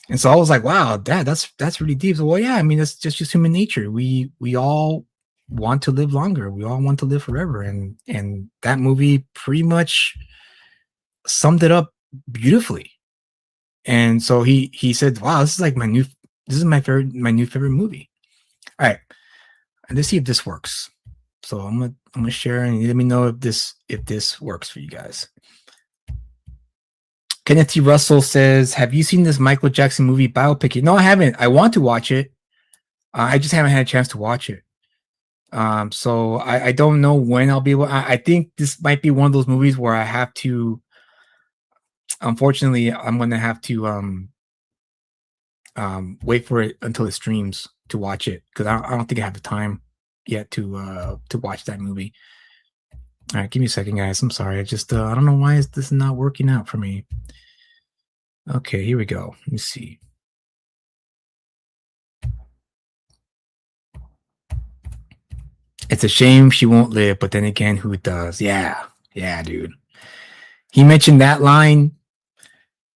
And so I was like, "Wow, Dad, that's really deep." So, well, yeah, I mean, that's just human nature. We all want to live longer. We all want to live forever, and that movie pretty much summed it up beautifully. And so he said, "Wow, this is my new favorite movie." All right, and let's see if this works. So I'm gonna share, and let me know if this works for you guys. Kenneth T. Russell says, "Have you seen this Michael Jackson movie biopic?" No, I haven't. I want to watch it. I just haven't had a chance to watch it. So I don't know when I'll be able. I think this might be one of those movies where I have to. Unfortunately, I'm gonna have to wait for it until it streams to watch it, because I don't think I have the time yet to watch that movie. All right, give me a second, guys. I'm sorry. I just I don't know why is this not working out for me. Okay, here we go. Let me see. It's a shame she won't live, but then again, who does? Yeah, dude. He mentioned that line.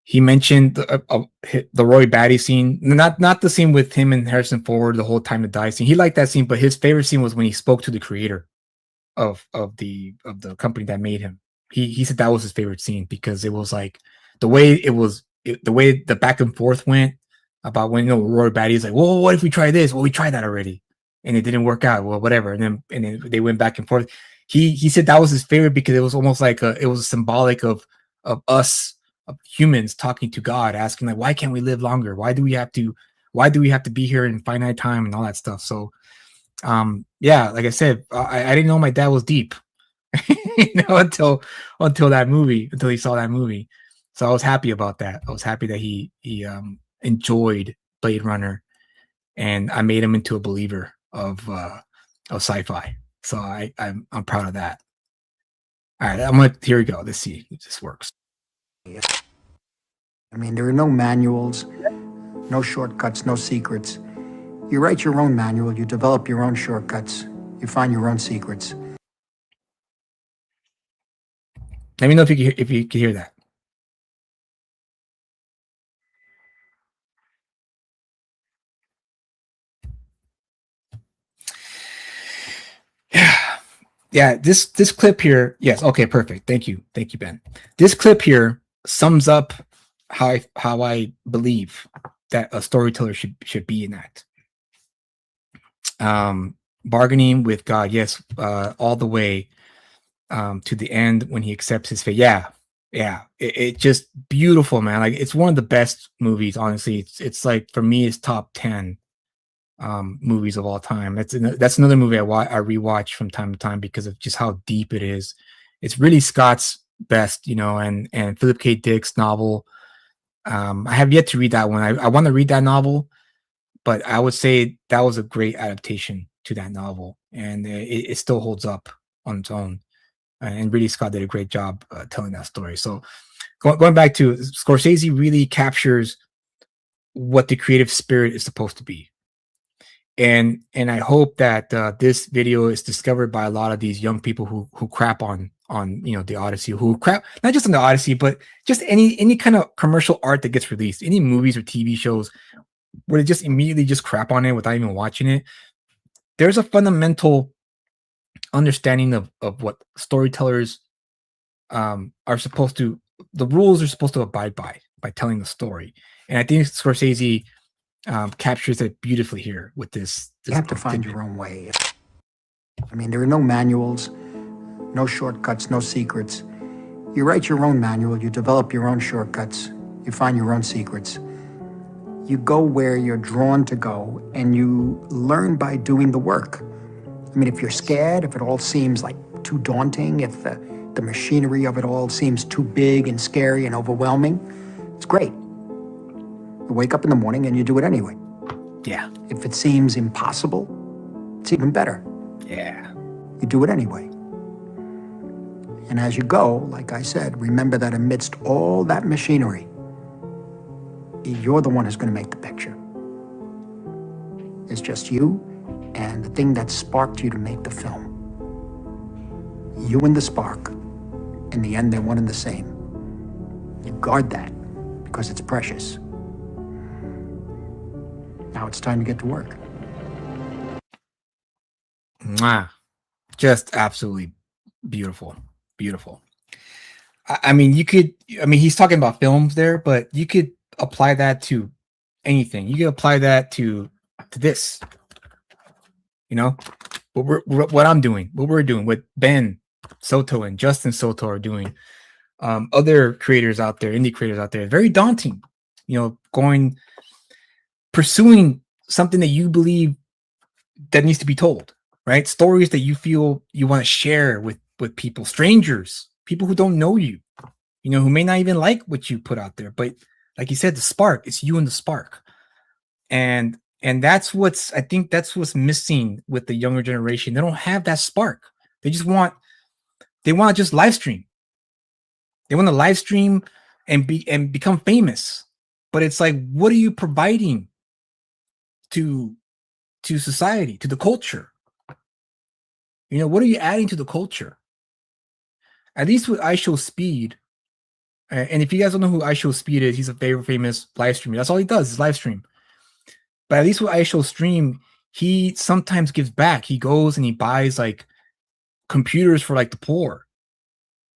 He mentioned the Roy Batty scene, not the scene with him and Harrison Ford, the whole time to die scene. He liked that scene, but his favorite scene was when he spoke to the creator of the company that made him. He said that was his favorite scene, because it was like the way the way the back and forth went about when Roy Batty's like, "Well, what if we try this? Well, we tried that already, and it didn't work out. Well, whatever." And then they went back and forth. He said that was his favorite, because it was almost like it was symbolic of us, of humans talking to God, asking, like, why can't we live longer? Why do we have to be here in finite time and all that stuff? So yeah, like I said, I didn't know my dad was deep, until that movie, until he saw that movie. So I was happy about that. I was happy that he enjoyed Blade Runner, and I made him into a believer of sci-fi. So I'm proud of that. All right, here we go. Let's see if this works. I mean, there are no manuals, no shortcuts, no secrets. You write your own manual, you develop your own shortcuts, you find your own secrets. Let me know if you can hear that. Yeah, this clip here, yes, okay, perfect. Thank you, Ben. This clip here sums up how I believe that a storyteller should be in that. Bargaining with God, yes, all the way to the end when he accepts his fate. Yeah, it just beautiful, man. Like, it's one of the best movies, honestly. It's like, for me, it's top 10 movies of all time. That's another movie I rewatch from time to time because of just how deep it is. It's really Scott's best, and Philip K. Dick's novel. I have yet to read that one. I want to read that novel, but I would say that was a great adaptation to that novel, and it still holds up on its own. And really, Scott did a great job telling that story. So going back to Scorsese, really captures what the creative spirit is supposed to be. And I hope that this video is discovered by a lot of these young people who crap on the Odyssey, who crap not just on the Odyssey, but just any kind of commercial art that gets released, any movies or TV shows where they just immediately just crap on it without even watching it. There's a fundamental understanding of what storytellers are supposed to, the rules are supposed to abide by telling the story. And I think Scorsese captures it beautifully here with this. You have to find your own way. I mean, there are no manuals, no shortcuts, no secrets. You write your own manual, you develop your own shortcuts, you find your own secrets. You go where you're drawn to go, and you learn by doing the work. I mean, if you're scared, if it all seems like too daunting, if the machinery of it all seems too big and scary and overwhelming, it's great. You wake up in the morning and you do it anyway. Yeah. If it seems impossible, it's even better. Yeah. You do it anyway. And as you go, like I said, remember that amidst all that machinery, you're the one who's going to make the picture. It's just you and the thing that sparked you to make the film. You and the spark. In the end, they're one and the same. You guard that because it's precious. Now it's time to get to work. Mwah. Just absolutely beautiful. Beautiful. I mean, he's talking about films there, but you could apply that to anything. You could apply that to this. What I'm doing, what we're doing, what Ben Soto and Justin Soto are doing, other creators out there, indie creators out there, very daunting. Pursuing something that you believe that needs to be told, right? Stories that you feel you want to share with people, strangers, people who don't know you, who may not even like what you put out there. But like you said, the spark, it's you and the spark. And that's I think that's what's missing with the younger generation. They don't have that spark. They want to just live stream. They want to live stream and become famous. But it's like, what are you providing to society, to the culture? What are you adding to the culture? At least with I Show Speed, and if you guys don't know who I Show Speed is, he's a very famous live streamer. That's all he does is live stream. But at least with I Show Stream, he sometimes gives back. He goes and he buys like computers for like the poor.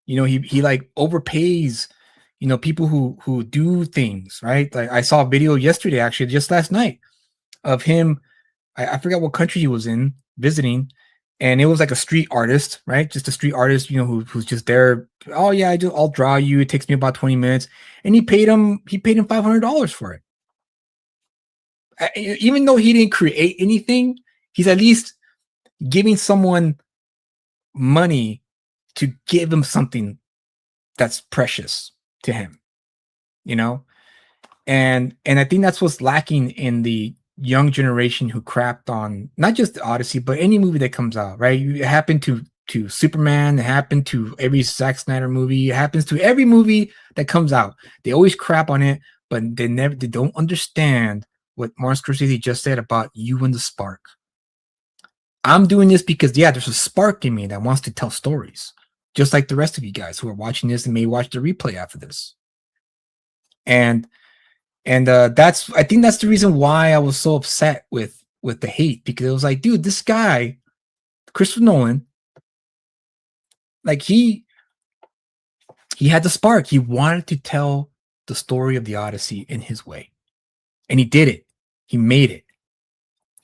He like overpays, people who do things, right? Like, I saw a video yesterday, actually, just last night, of him. I forgot what country he was in visiting, and it was like a street artist, right? Just a street artist, who's just there. Oh yeah, I'll draw you. It takes me about 20 minutes, and he paid him $500 for it. Even though he didn't create anything, he's at least giving someone money to give him something that's precious to him, and I think that's what's lacking in the young generation who crapped on not just the Odyssey, but any movie that comes out, right? It happened to Superman, it happened to every Zack Snyder movie, it happens to every movie that comes out. They always crap on it, but they don't understand what Martin Scorsese just said about you and the spark. I'm doing this because, yeah, there's a spark in me that wants to tell stories, just like the rest of you guys who are watching this and may watch the replay after this. And that's, I think that's the reason why I was so upset with the hate, because it was like, dude, this guy, Christopher Nolan, like he had the spark. He wanted to tell the story of the Odyssey in his way, and he did it. He made it.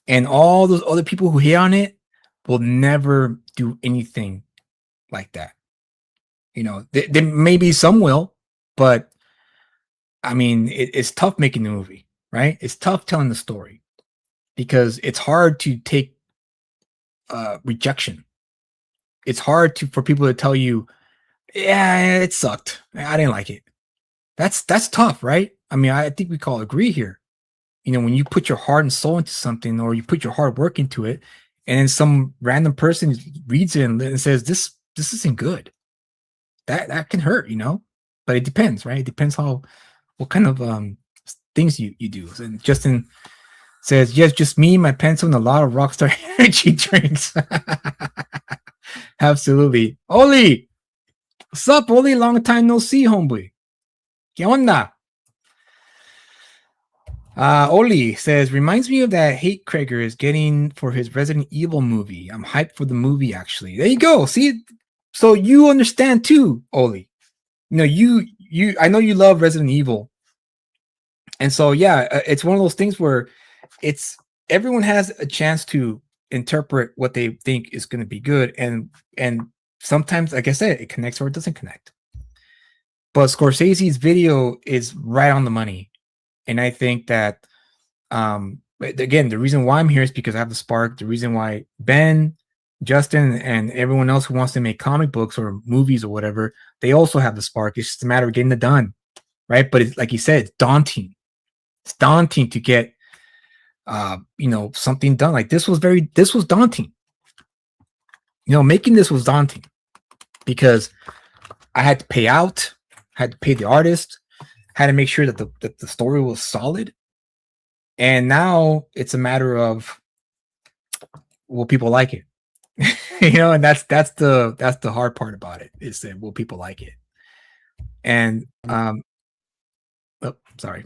And all those other people who hate on it will never do anything like that. You know, there maybe some will, but I mean, it's tough making the movie, right? It's tough telling the story because it's hard to take rejection. It's hard for people to tell you, yeah, it sucked. I didn't like it. That's tough, right? I mean, I think we can all agree here. You know, when you put your heart and soul into something, or you put your hard work into it, and then some random person reads it and says, this isn't good. That can hurt, you know? But it depends, right? It depends what kind of things you do. And Justin says, yes, just me, my pencil, and a lot of Rockstar energy drinks. Absolutely. Oli! What's up, Oli? Long time no see, homeboy. ¿Qué onda? Oli says, reminds me of that hate Krager is getting for his Resident Evil movie. I'm hyped for the movie, actually. There you go. See, so you understand too, Oli. You know, you I know you love Resident Evil. And so, yeah, it's one of those things where everyone has a chance to interpret what they think is going to be good. And sometimes, like I said, it connects or it doesn't connect. But Scorsese's video is right on the money. And I think that, again, the reason why I'm here is because I have the spark. The reason why Ben, Justin, and everyone else who wants to make comic books or movies or whatever, they also have the spark. It's just a matter of getting it done, right? But it's, like you said, it's daunting. It's daunting to get, something done. Like this was daunting. You know, making this was daunting because I had to pay out, had to pay the artist, had to make sure that the story was solid. And now it's a matter of, will people like it? You know, and that's the hard part about it, is that will people like it? And sorry.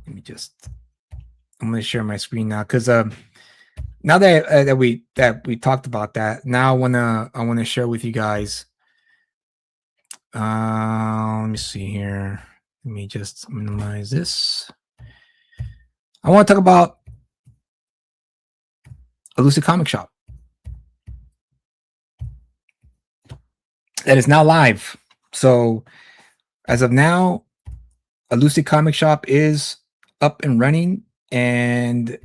I'm gonna share my screen now, because now that we talked about that, now I wanna share with you guys. Let me see here. Let me just minimize this. I want to talk about Elucid Comic Shop. That is now live. So as of now, Elucid Comic Shop is up and running, and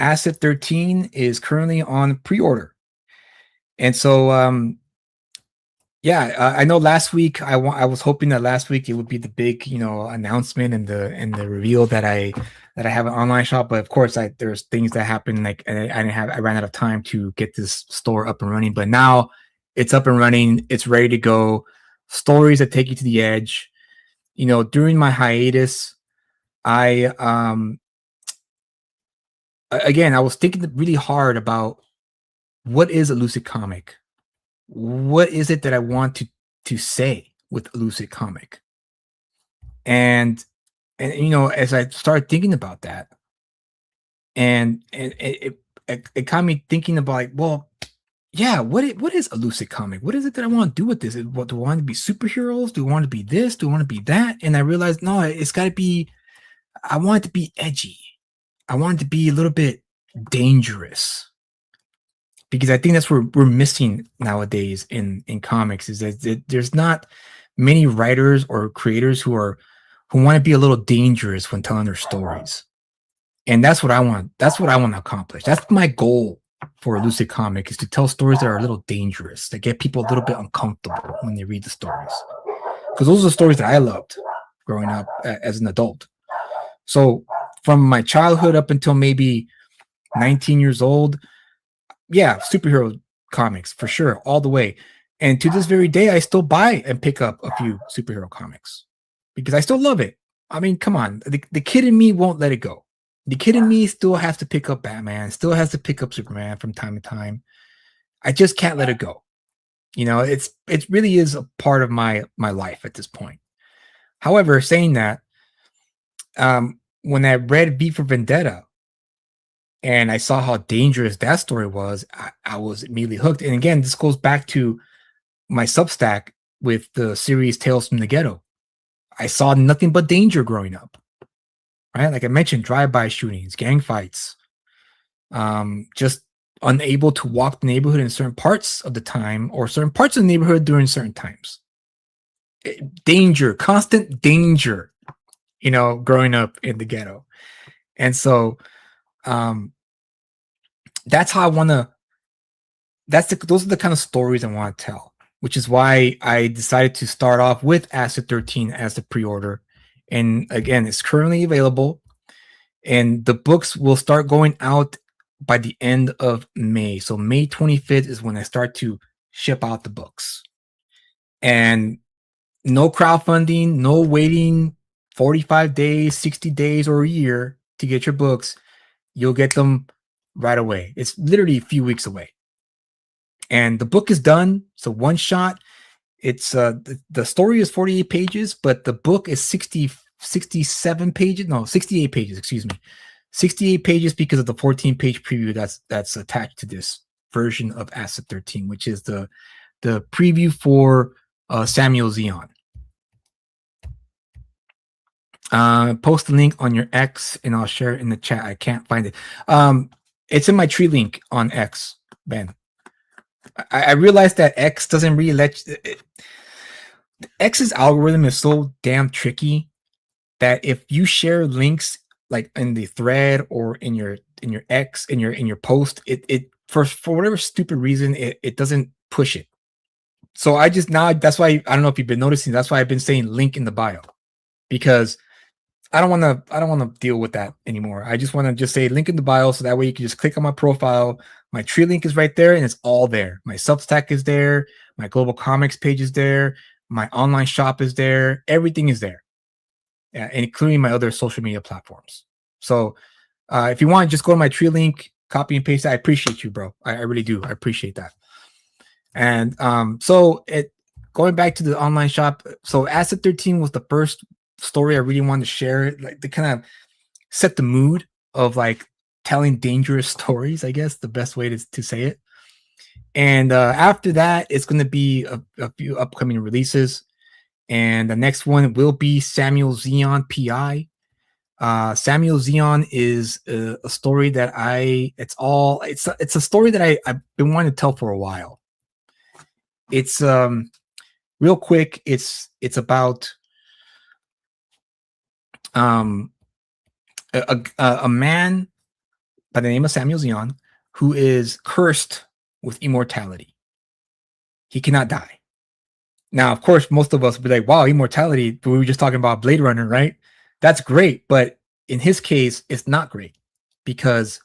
Asset 13 is currently on pre-order. And so I know last week I was hoping that last week it would be the big, announcement and the reveal that I have an online shop, but of course there's things that happen, like I ran out of time to get this store up and running, but now it's up and running, it's ready to go. Stories that take you to the edge. You know, during my hiatus, I was thinking really hard about what is Elucid Comic. What is it that I want to say with Elucid Comic? And as I started thinking about that, and it got me thinking about, like, well, yeah, what is Elucid Comic? What is it that I want to do with this? What do I want to be, superheroes? Do I want to be this? Do I want to be that? And I realized, no, it's got to be, I want it to be edgy. I want it to be a little bit dangerous. Because I think that's what we're missing nowadays in comics, is that there's not many writers or creators who want to be a little dangerous when telling their stories. And that's what I want. That's what I want to accomplish. That's my goal for Elucid Comic, is to tell stories that are a little dangerous, that get people a little bit uncomfortable when they read the stories. Because those are the stories that I loved growing up as an adult. So from my childhood up until maybe 19 years old, yeah, superhero comics for sure, all the way. And to this very day, I still buy and pick up a few superhero comics because I still love it. I mean, come on, the kid in me won't let it go. The kid in me still has to pick up Batman, still has to pick up Superman from time to time. I just can't let it go. You know, it really is a part of my life at this point. However, saying that, when I read V for Vendetta and I saw how dangerous that story was, I was immediately hooked. And again, this goes back to my Substack with the series Tales from the Ghetto. I saw nothing but danger growing up, right? Like I mentioned, drive-by shootings, gang fights, just unable to walk the neighborhood in certain parts of the time or certain parts of the neighborhood during certain times. Danger, constant danger, you know, growing up in the ghetto. And so that's how I want to, those are the kind of stories I want to tell, which is why I decided to start off with Acid 13 as the pre-order. And again, it's currently available and the books will start going out by the end of May. So May 25th is when I start to ship out the books. And no crowdfunding, no waiting 45 days, 60 days, or a year to get your books. You'll get them right away. It's literally a few weeks away. And the book is done. So one shot. It's the story is 48 pages, but the book is 67 pages. No, 68 pages, excuse me. 68 pages because of the 14-page preview that's attached to this version of Acid 13, which is the preview for Samuel Zion. Post the link on your X and I'll share it in the chat. I can't find it. It's in my tree link on X, Ben. I realized that X doesn't really let you, X's algorithm is so damn tricky that if you share links like in the thread or in your X in your post, it for whatever stupid reason it doesn't push it. So I just now that's why I don't know if you've been noticing. That's why I've been saying link in the bio, because I don't want to deal with that anymore. I just want to just say link in the bio, so that way you can just click on my profile. My tree link is right there, and it's all there. My Substack is there. My Global Comics page is there. My online shop is there. Everything is there, including my other social media platforms. So if you want, just go to my tree link, copy and paste it. I appreciate you, bro. I really do. I appreciate that. And so going back to the online shop. So Acid 13 was the first story I really wanted to share, like to kind of set the mood of like telling dangerous stories, I guess the best way to say it. And after that, it's going to be a few upcoming releases. And the next one will be Samuel Zion PI. Samuel Zion is a story that it's a story that I've been wanting to tell for a while. It's real quick. It's about a man by the name of Samuel Zion who is cursed with immortality. He cannot die. Now, of course, most of us would be like, wow, immortality. We were just talking about Blade Runner, right? That's great. But in his case, it's not great because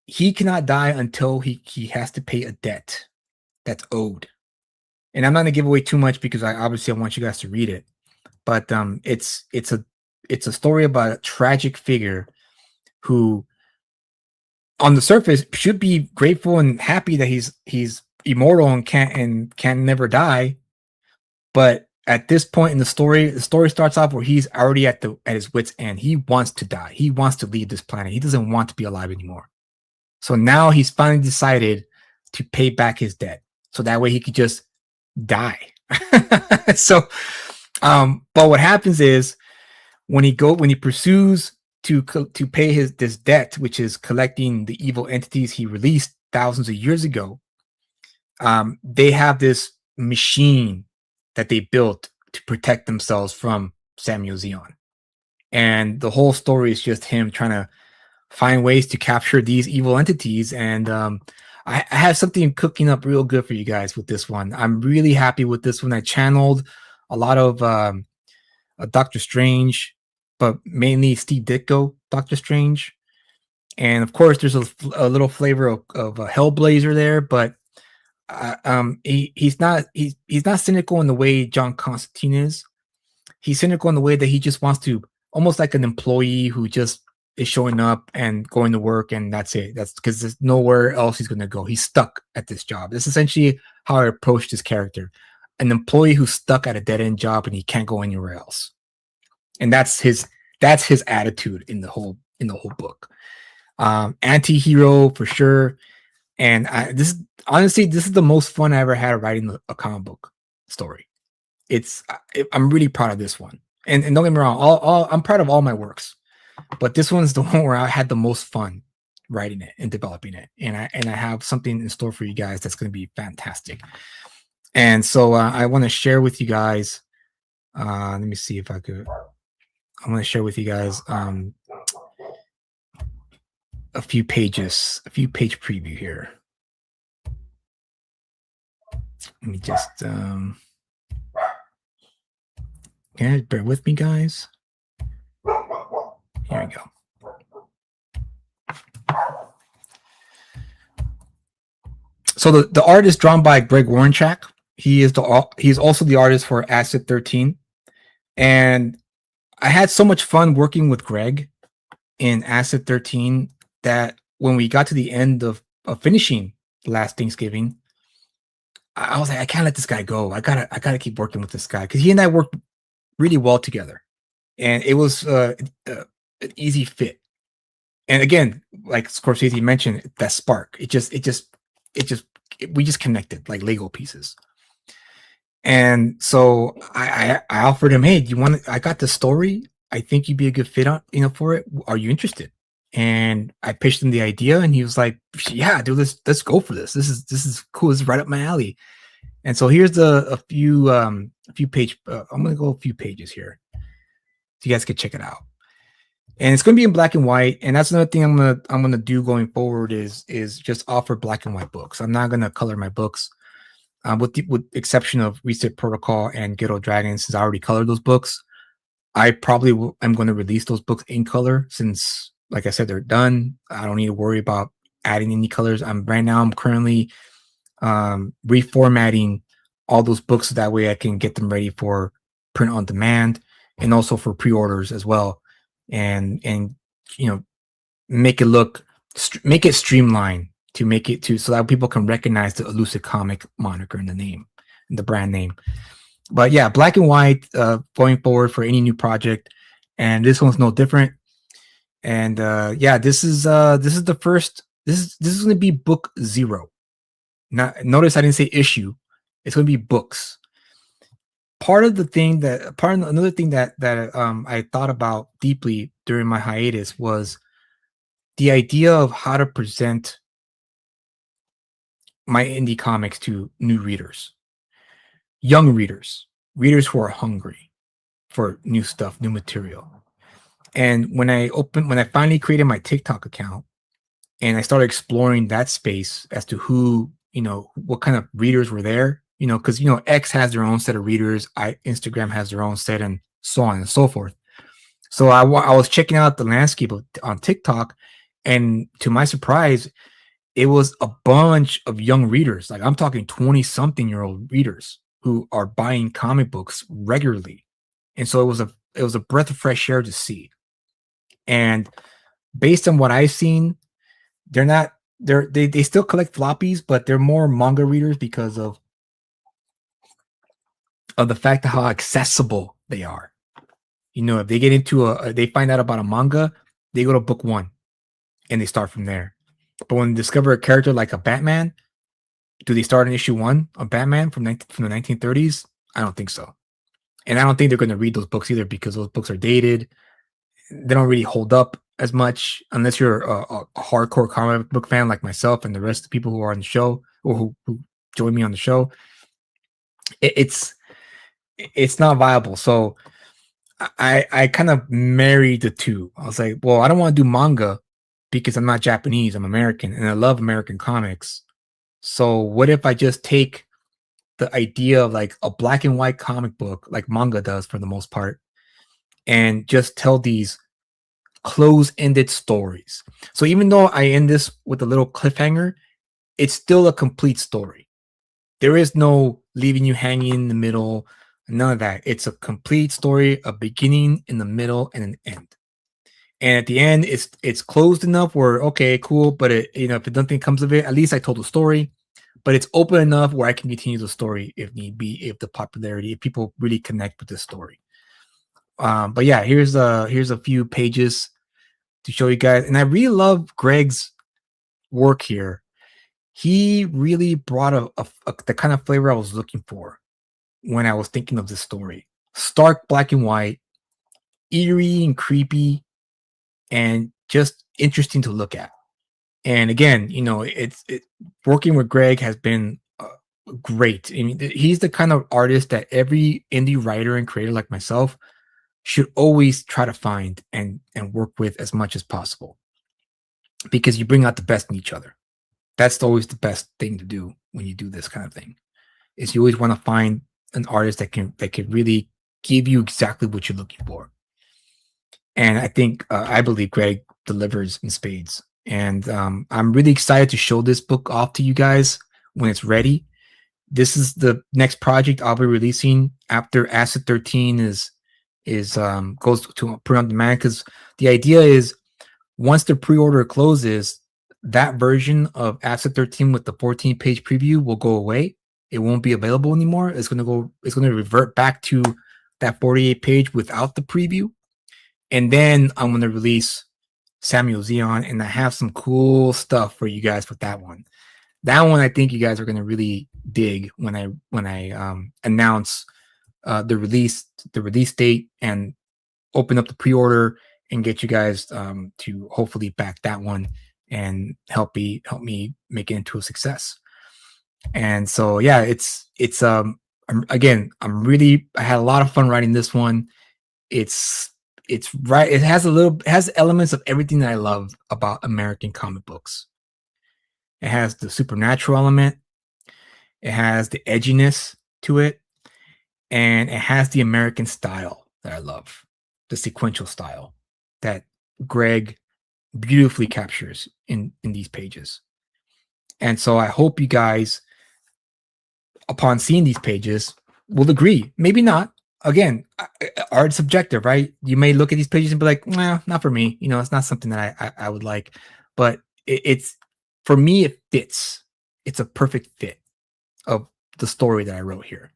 he cannot die until he has to pay a debt that's owed. And I'm not going to give away too much because I want you guys to read it. But it's a story about a tragic figure who, on the surface, should be grateful and happy that he's immortal and can never die. But at this point in the story starts off where he's already at his wit's end. He wants to die. He wants to leave this planet. He doesn't want to be alive anymore. So now he's finally decided to pay back his debt, so that way he could just die. So, but what happens is when he pursues to pay this debt, which is collecting the evil entities he released thousands of years ago, they have this machine that they built to protect themselves from Samuel Zion. And the whole story is just him trying to find ways to capture these evil entities. And I have something cooking up real good for you guys with this one. I'm really happy with this one. I channeled a lot of Doctor Strange, but mainly Steve Ditko, Doctor Strange. And of course, there's a little flavor of Hellblazer there, but he's not cynical in the way John Constantine is. He's cynical in the way that he just wants to, almost like an employee who just is showing up and going to work, and that's it. That's because there's nowhere else he's going to go. He's stuck at this job. This is essentially how I approached this character, an employee who's stuck at a dead end job and he can't go anywhere else. And that's his attitude in the whole book. Anti-hero for sure. And this is the most fun I ever had writing a comic book story. I'm really proud of this one. And don't get me wrong, I'm proud of all my works, but this one's the one where I had the most fun writing it and developing it. And I have something in store for you guys that's going to be fantastic. And so I want to share with you guys. Let me see if I could. I'm going to share with you guys a few page preview here. Let me just okay, bear with me, guys. Here we go. So the art is drawn by Greg Warrenchak. He's also the artist for Acid 13. And I had so much fun working with Greg in Acid 13 that when we got to the end of finishing last Thanksgiving, I was like, I can't let this guy go. I gotta keep working with this guy, because he and I worked really well together, and it was an easy fit. And again, like Scorsese mentioned, that spark. We just connected like Lego pieces. And so I offered him, hey, I got the story. I think you'd be a good fit on, for it. Are you interested? And I pitched him the idea, and he was like, yeah, dude, let's go for this. This is cool. This is right up my alley. And so here's a few page. I'm gonna go a few pages here, so you guys can check it out. And it's gonna be in black and white. And that's another thing I'm gonna do going forward is just offer black and white books. I'm not gonna color my books, with the exception of Reset Protocol and Ghetto Dragons, since I already colored those books. I probably am going to release those books in color, since, like I said, they're done. I don't need to worry about adding any colors. I'm currently reformatting all those books so that way I can get them ready for print on demand and also for pre-orders as well, and make it streamlined so that people can recognize the Elucid Comic moniker in the name, the brand name. But yeah, black and white going forward for any new project, and this one's no different. And yeah, this is the first. This is going to be book 0. Notice I didn't say issue. It's going to be books. Another thing that I thought about deeply during my hiatus was the idea of how to present my indie comics to new readers, young readers who are hungry for new stuff, new material. And when I finally created my TikTok account and I started exploring that space as to who, what kind of readers were there, because X has their own set of readers, Instagram has their own set, and so on and so forth. So I was checking out the landscape on TikTok, and to my surprise, it was a bunch of young readers. Like, I'm talking 20-something-year-old readers who are buying comic books regularly. And so it was a breath of fresh air to see. And based on what I've seen, they still collect floppies, but they're more manga readers because of the fact of how accessible they are. If they get into they find out about a manga, they go to book 1 and they start from there. But when they discover a character like a Batman, do they start in issue 1 of Batman from the 1930s? I don't think so. And I don't think they're going to read those books either, because those books are dated. They don't really hold up as much unless you're a hardcore comic book fan like myself and the rest of the people who are on the show, or who join me on the show. It's not viable. So I kind of married the two. I was like, well, I don't want to do manga because I'm not Japanese, I'm American, and I love American comics. So what if I just take the idea of like a black and white comic book, like manga does for the most part, and just tell these close-ended stories. So even though I end this with a little cliffhanger, it's still a complete story. There is no leaving you hanging in the middle, none of that. It's a complete story, a beginning, in the middle, and an end. And at the end, it's closed enough where okay, cool. But if nothing comes of it, at least I told the story. But it's open enough where I can continue the story if need be, if people really connect with the story. But yeah, here's a few pages to show you guys, and I really love Greg's work here. He really brought the kind of flavor I was looking for when I was thinking of this story. Stark black and white, eerie and creepy, and just interesting to look at. And again, it's working with Greg has been great. I mean, he's the kind of artist that every indie writer and creator like myself should always try to find and work with as much as possible, because you bring out the best in each other. That's always the best thing to do when you do this kind of thing, is you always want to find an artist that can really give you exactly what you're looking for. And I believe Greg delivers in spades. And I'm really excited to show this book off to you guys when it's ready. This is the next project I'll be releasing after Acid 13 goes to pre-on demand, because the idea is once the pre-order closes, that version of Acid 13 with the 14-page preview will go away. It won't be available anymore. It's going to revert back to that 48-page without the preview. And then I'm going to release Samuel Zeon, and I have some cool stuff for you guys with that one. That one I think you guys are going to really dig when I announce the release date and open up the pre-order and get you guys to hopefully back that one and help me make it into a success. And so yeah, I had a lot of fun writing this one. It's right. It has elements of everything that I love about American comic books. It has the supernatural element. It has the edginess to it. And it has the American style that I love. The sequential style that Greg beautifully captures in these pages. And so I hope you guys, upon seeing these pages, will agree. Maybe not. Again, art's subjective, right? You may look at these pages and be like, "Well, not for me." It's not something that I would like. But it's for me, it fits. It's a perfect fit of the story that I wrote here.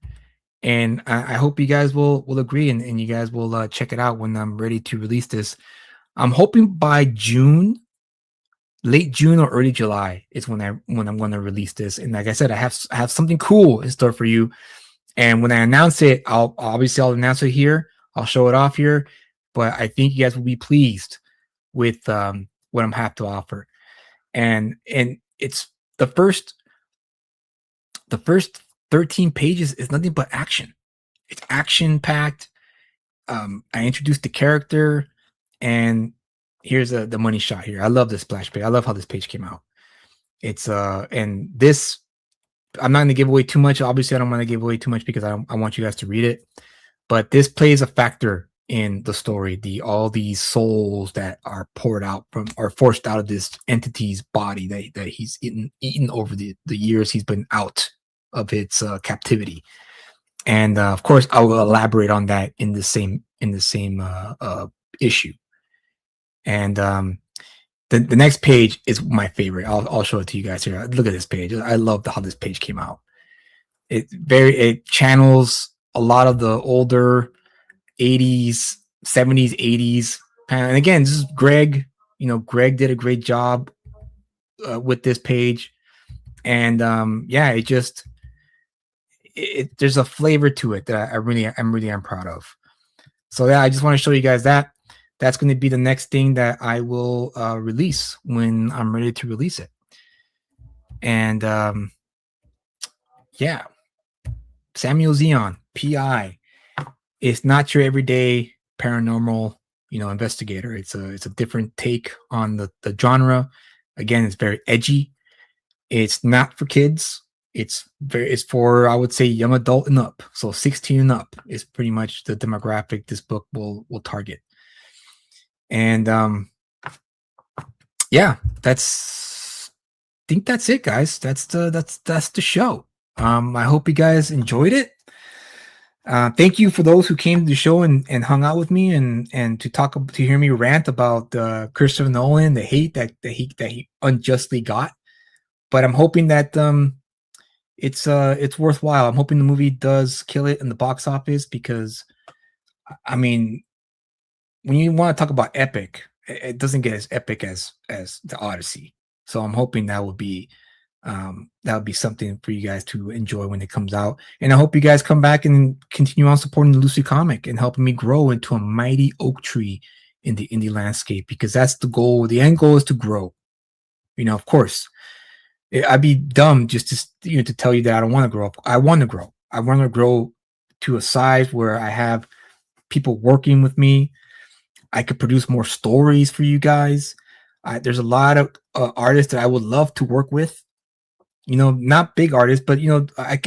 And I hope you guys will agree, and you guys will check it out when I'm ready to release this. I'm hoping by June, late June or early July is when I'm going to release this. And like I said, I have something cool in store for you. And when I announce it, I'll announce it here. I'll show it off here. But I think you guys will be pleased with what I'm have to offer. And it's the first 13 pages is nothing but action. It's action packed. I introduced the character, and here's the money shot here. I love this splash page. I love how this page came out. It's and this, I'm not going to give away too much. Obviously, I don't want to give away too much because I want you guys to read it. But this plays a factor in the story. All these souls that are forced out of this entity's body that he's eaten over the years he's been out of its captivity. And of course, I will elaborate on that in the same issue. And the next page is my favorite. I'll show it to you guys here. Look at this page. I love how this page came out. It channels a lot of the older 80s, 70s, 80s. And again, this is Greg. Greg did a great job with this page. And yeah, there's a flavor to it that I'm really proud of. So yeah, I just want to show you guys that. That's going to be the next thing that I will release when I'm ready to release it. And yeah, Samuel Zeon, PI. It's not your everyday paranormal, investigator. It's a different take on the genre. Again, it's very edgy. It's not for kids. It's for, I would say, young adult and up. So 16 and up is pretty much the demographic this book will target. And yeah, I think that's it, guys. That's the show. I hope you guys enjoyed it. Thank you for those who came to the show and hung out with me and to hear me rant about Christopher Nolan, the hate that he unjustly got. But I'm hoping that it's worthwhile. I'm hoping the movie does kill it in the box office because, I mean, when you want to talk about epic, it doesn't get as epic as the Odyssey. So I'm hoping that would be something for you guys to enjoy when it comes out. And I hope you guys come back and continue on supporting the Lucid Comic and helping me grow into a mighty oak tree in the indie landscape, because that's the goal. The end goal is to grow. Of course, I'd be dumb just to tell you that I don't want to grow up. I want to grow. I want to grow to a size where I have people working with me. I could produce more stories for you guys. There's a lot of artists that I would love to work with. Not big artists, but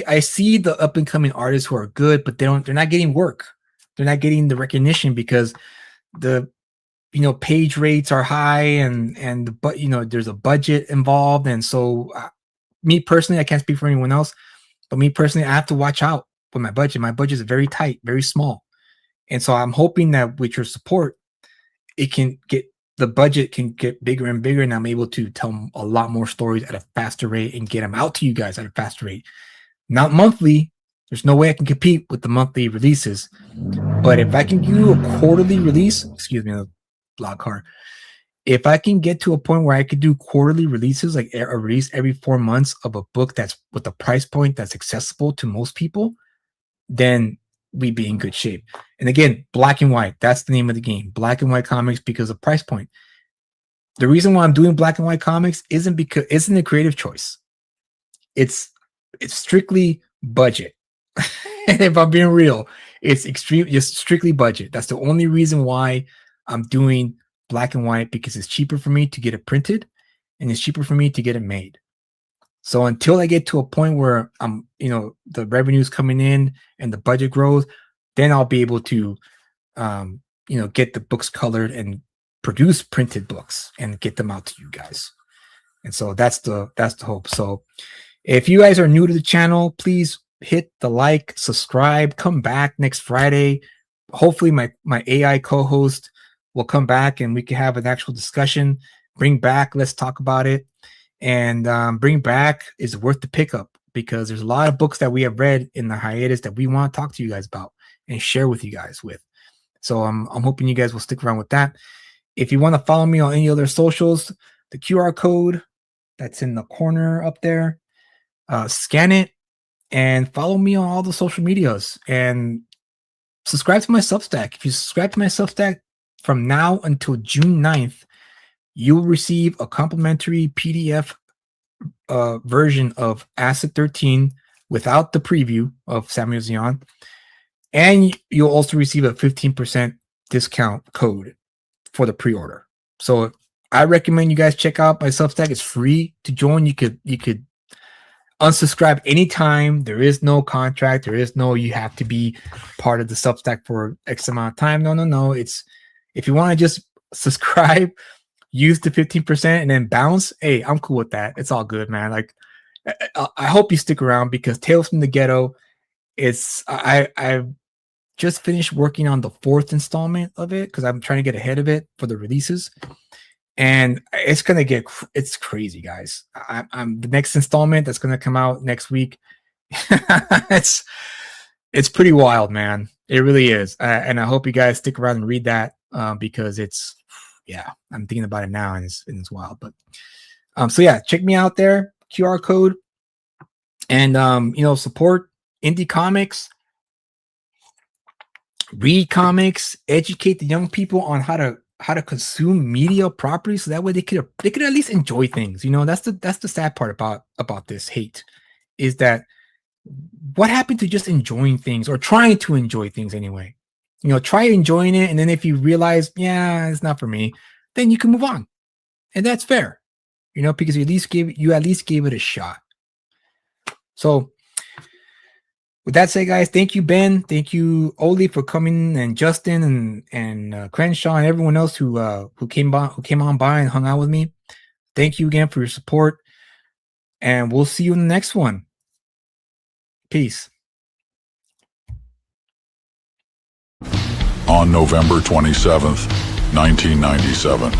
I see the up and coming artists who are good, but they're not getting work. They're not getting the recognition because the page rates are high but there's a budget involved. And so me personally, I can't speak for anyone else, but me personally, I have to watch out with my budget. My budget is very tight, very small. And so I'm hoping that with your support, the budget can get bigger and bigger, and I'm able to tell a lot more stories at a faster rate and get them out to you guys at a faster rate. Not monthly. There's no way I can compete with the monthly releases. But if I can do a quarterly release, excuse me, the block car. If I can get to a point where I could do quarterly releases, like a release every 4 months of a book that's with a price point that's accessible to most people, then we'd be in good shape. And again, black and white, that's the name of the game. Black and white comics because of price point. The reason why I'm doing black and white comics isn't a creative choice. It's strictly budget. And if I'm being real, it's just strictly budget. That's the only reason why I'm doing black and white, because it's cheaper for me to get it printed and it's cheaper for me to get it made. So until I get to a point where the revenue's coming in and the budget grows, then I'll be able to, get the books colored and produce printed books and get them out to you guys. And so that's the hope. So if you guys are new to the channel, please hit the like, subscribe, come back next Friday. Hopefully my AI co-host will come back and we can have an actual discussion. Bring back, let's talk about it. And Bring Back is worth the pickup, because there's a lot of books that we have read in the hiatus that we want to talk to you guys about and share with you guys with. So I'm hoping you guys will stick around with that. If you want to follow me on any other socials, the QR code that's in the corner up there, scan it and follow me on all the social medias and subscribe to my Substack. If you subscribe to my Substack from now until June 9th, you'll receive a complimentary PDF version of Acid 13 without the preview of Samuel Zion. And you'll also receive a 15% discount code for the pre-order. So I recommend you guys check out my Substack. It's free to join. You could unsubscribe anytime. There is no contract. There is no, you have to be part of the Substack for X amount of time. No. It's, if you want to just subscribe, use the 15% and then bounce, hey, I'm cool with that. It's all good, man. Like, I hope you stick around, because Tales from the Ghetto, I've just finished working on the 4th installment of it, because I'm trying to get ahead of it for the releases. And it's crazy, guys. I'm the next installment that's gonna come out next week. it's pretty wild, man. It really is. And I hope you guys stick around and read that, because I'm thinking about it now, and it's wild. But so yeah, check me out there, QR code, and support indie comics, read comics, educate the young people on how to consume media properly, so that way they could at least enjoy things. That's the sad part about this hate, is that what happened to just enjoying things, or trying to enjoy things anyway? Try enjoying it, and then if you realize, yeah, it's not for me, then you can move on, and that's fair, because you at least gave it a shot. So, with that said, guys, thank you, Ben, thank you, Oli, for coming, and Justin and Crenshaw, and everyone else who came on by and hung out with me. Thank you again for your support, and we'll see you in the next one. Peace. On November 27, 1997,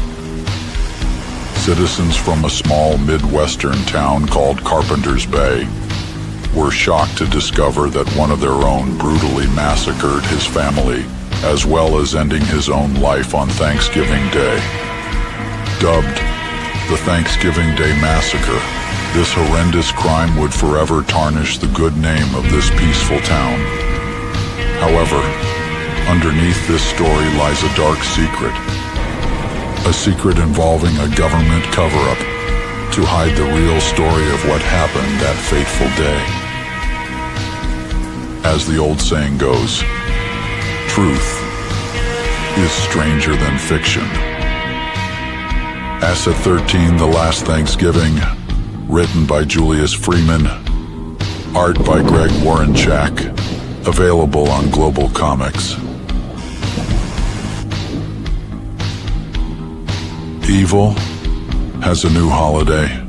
citizens from a small Midwestern town called Carpenter's Bay were shocked to discover that one of their own brutally massacred his family, as well as ending his own life on Thanksgiving Day. Dubbed the Thanksgiving Day Massacre, this horrendous crime would forever tarnish the good name of this peaceful town. However, underneath this story lies a dark secret. A secret involving a government cover-up to hide the real story of what happened that fateful day. As the old saying goes, truth is stranger than fiction. Asset 13, The Last Thanksgiving, written by Julius Freeman, art by Greg Warrenchak, available on Global Comics. Evil has a new holiday.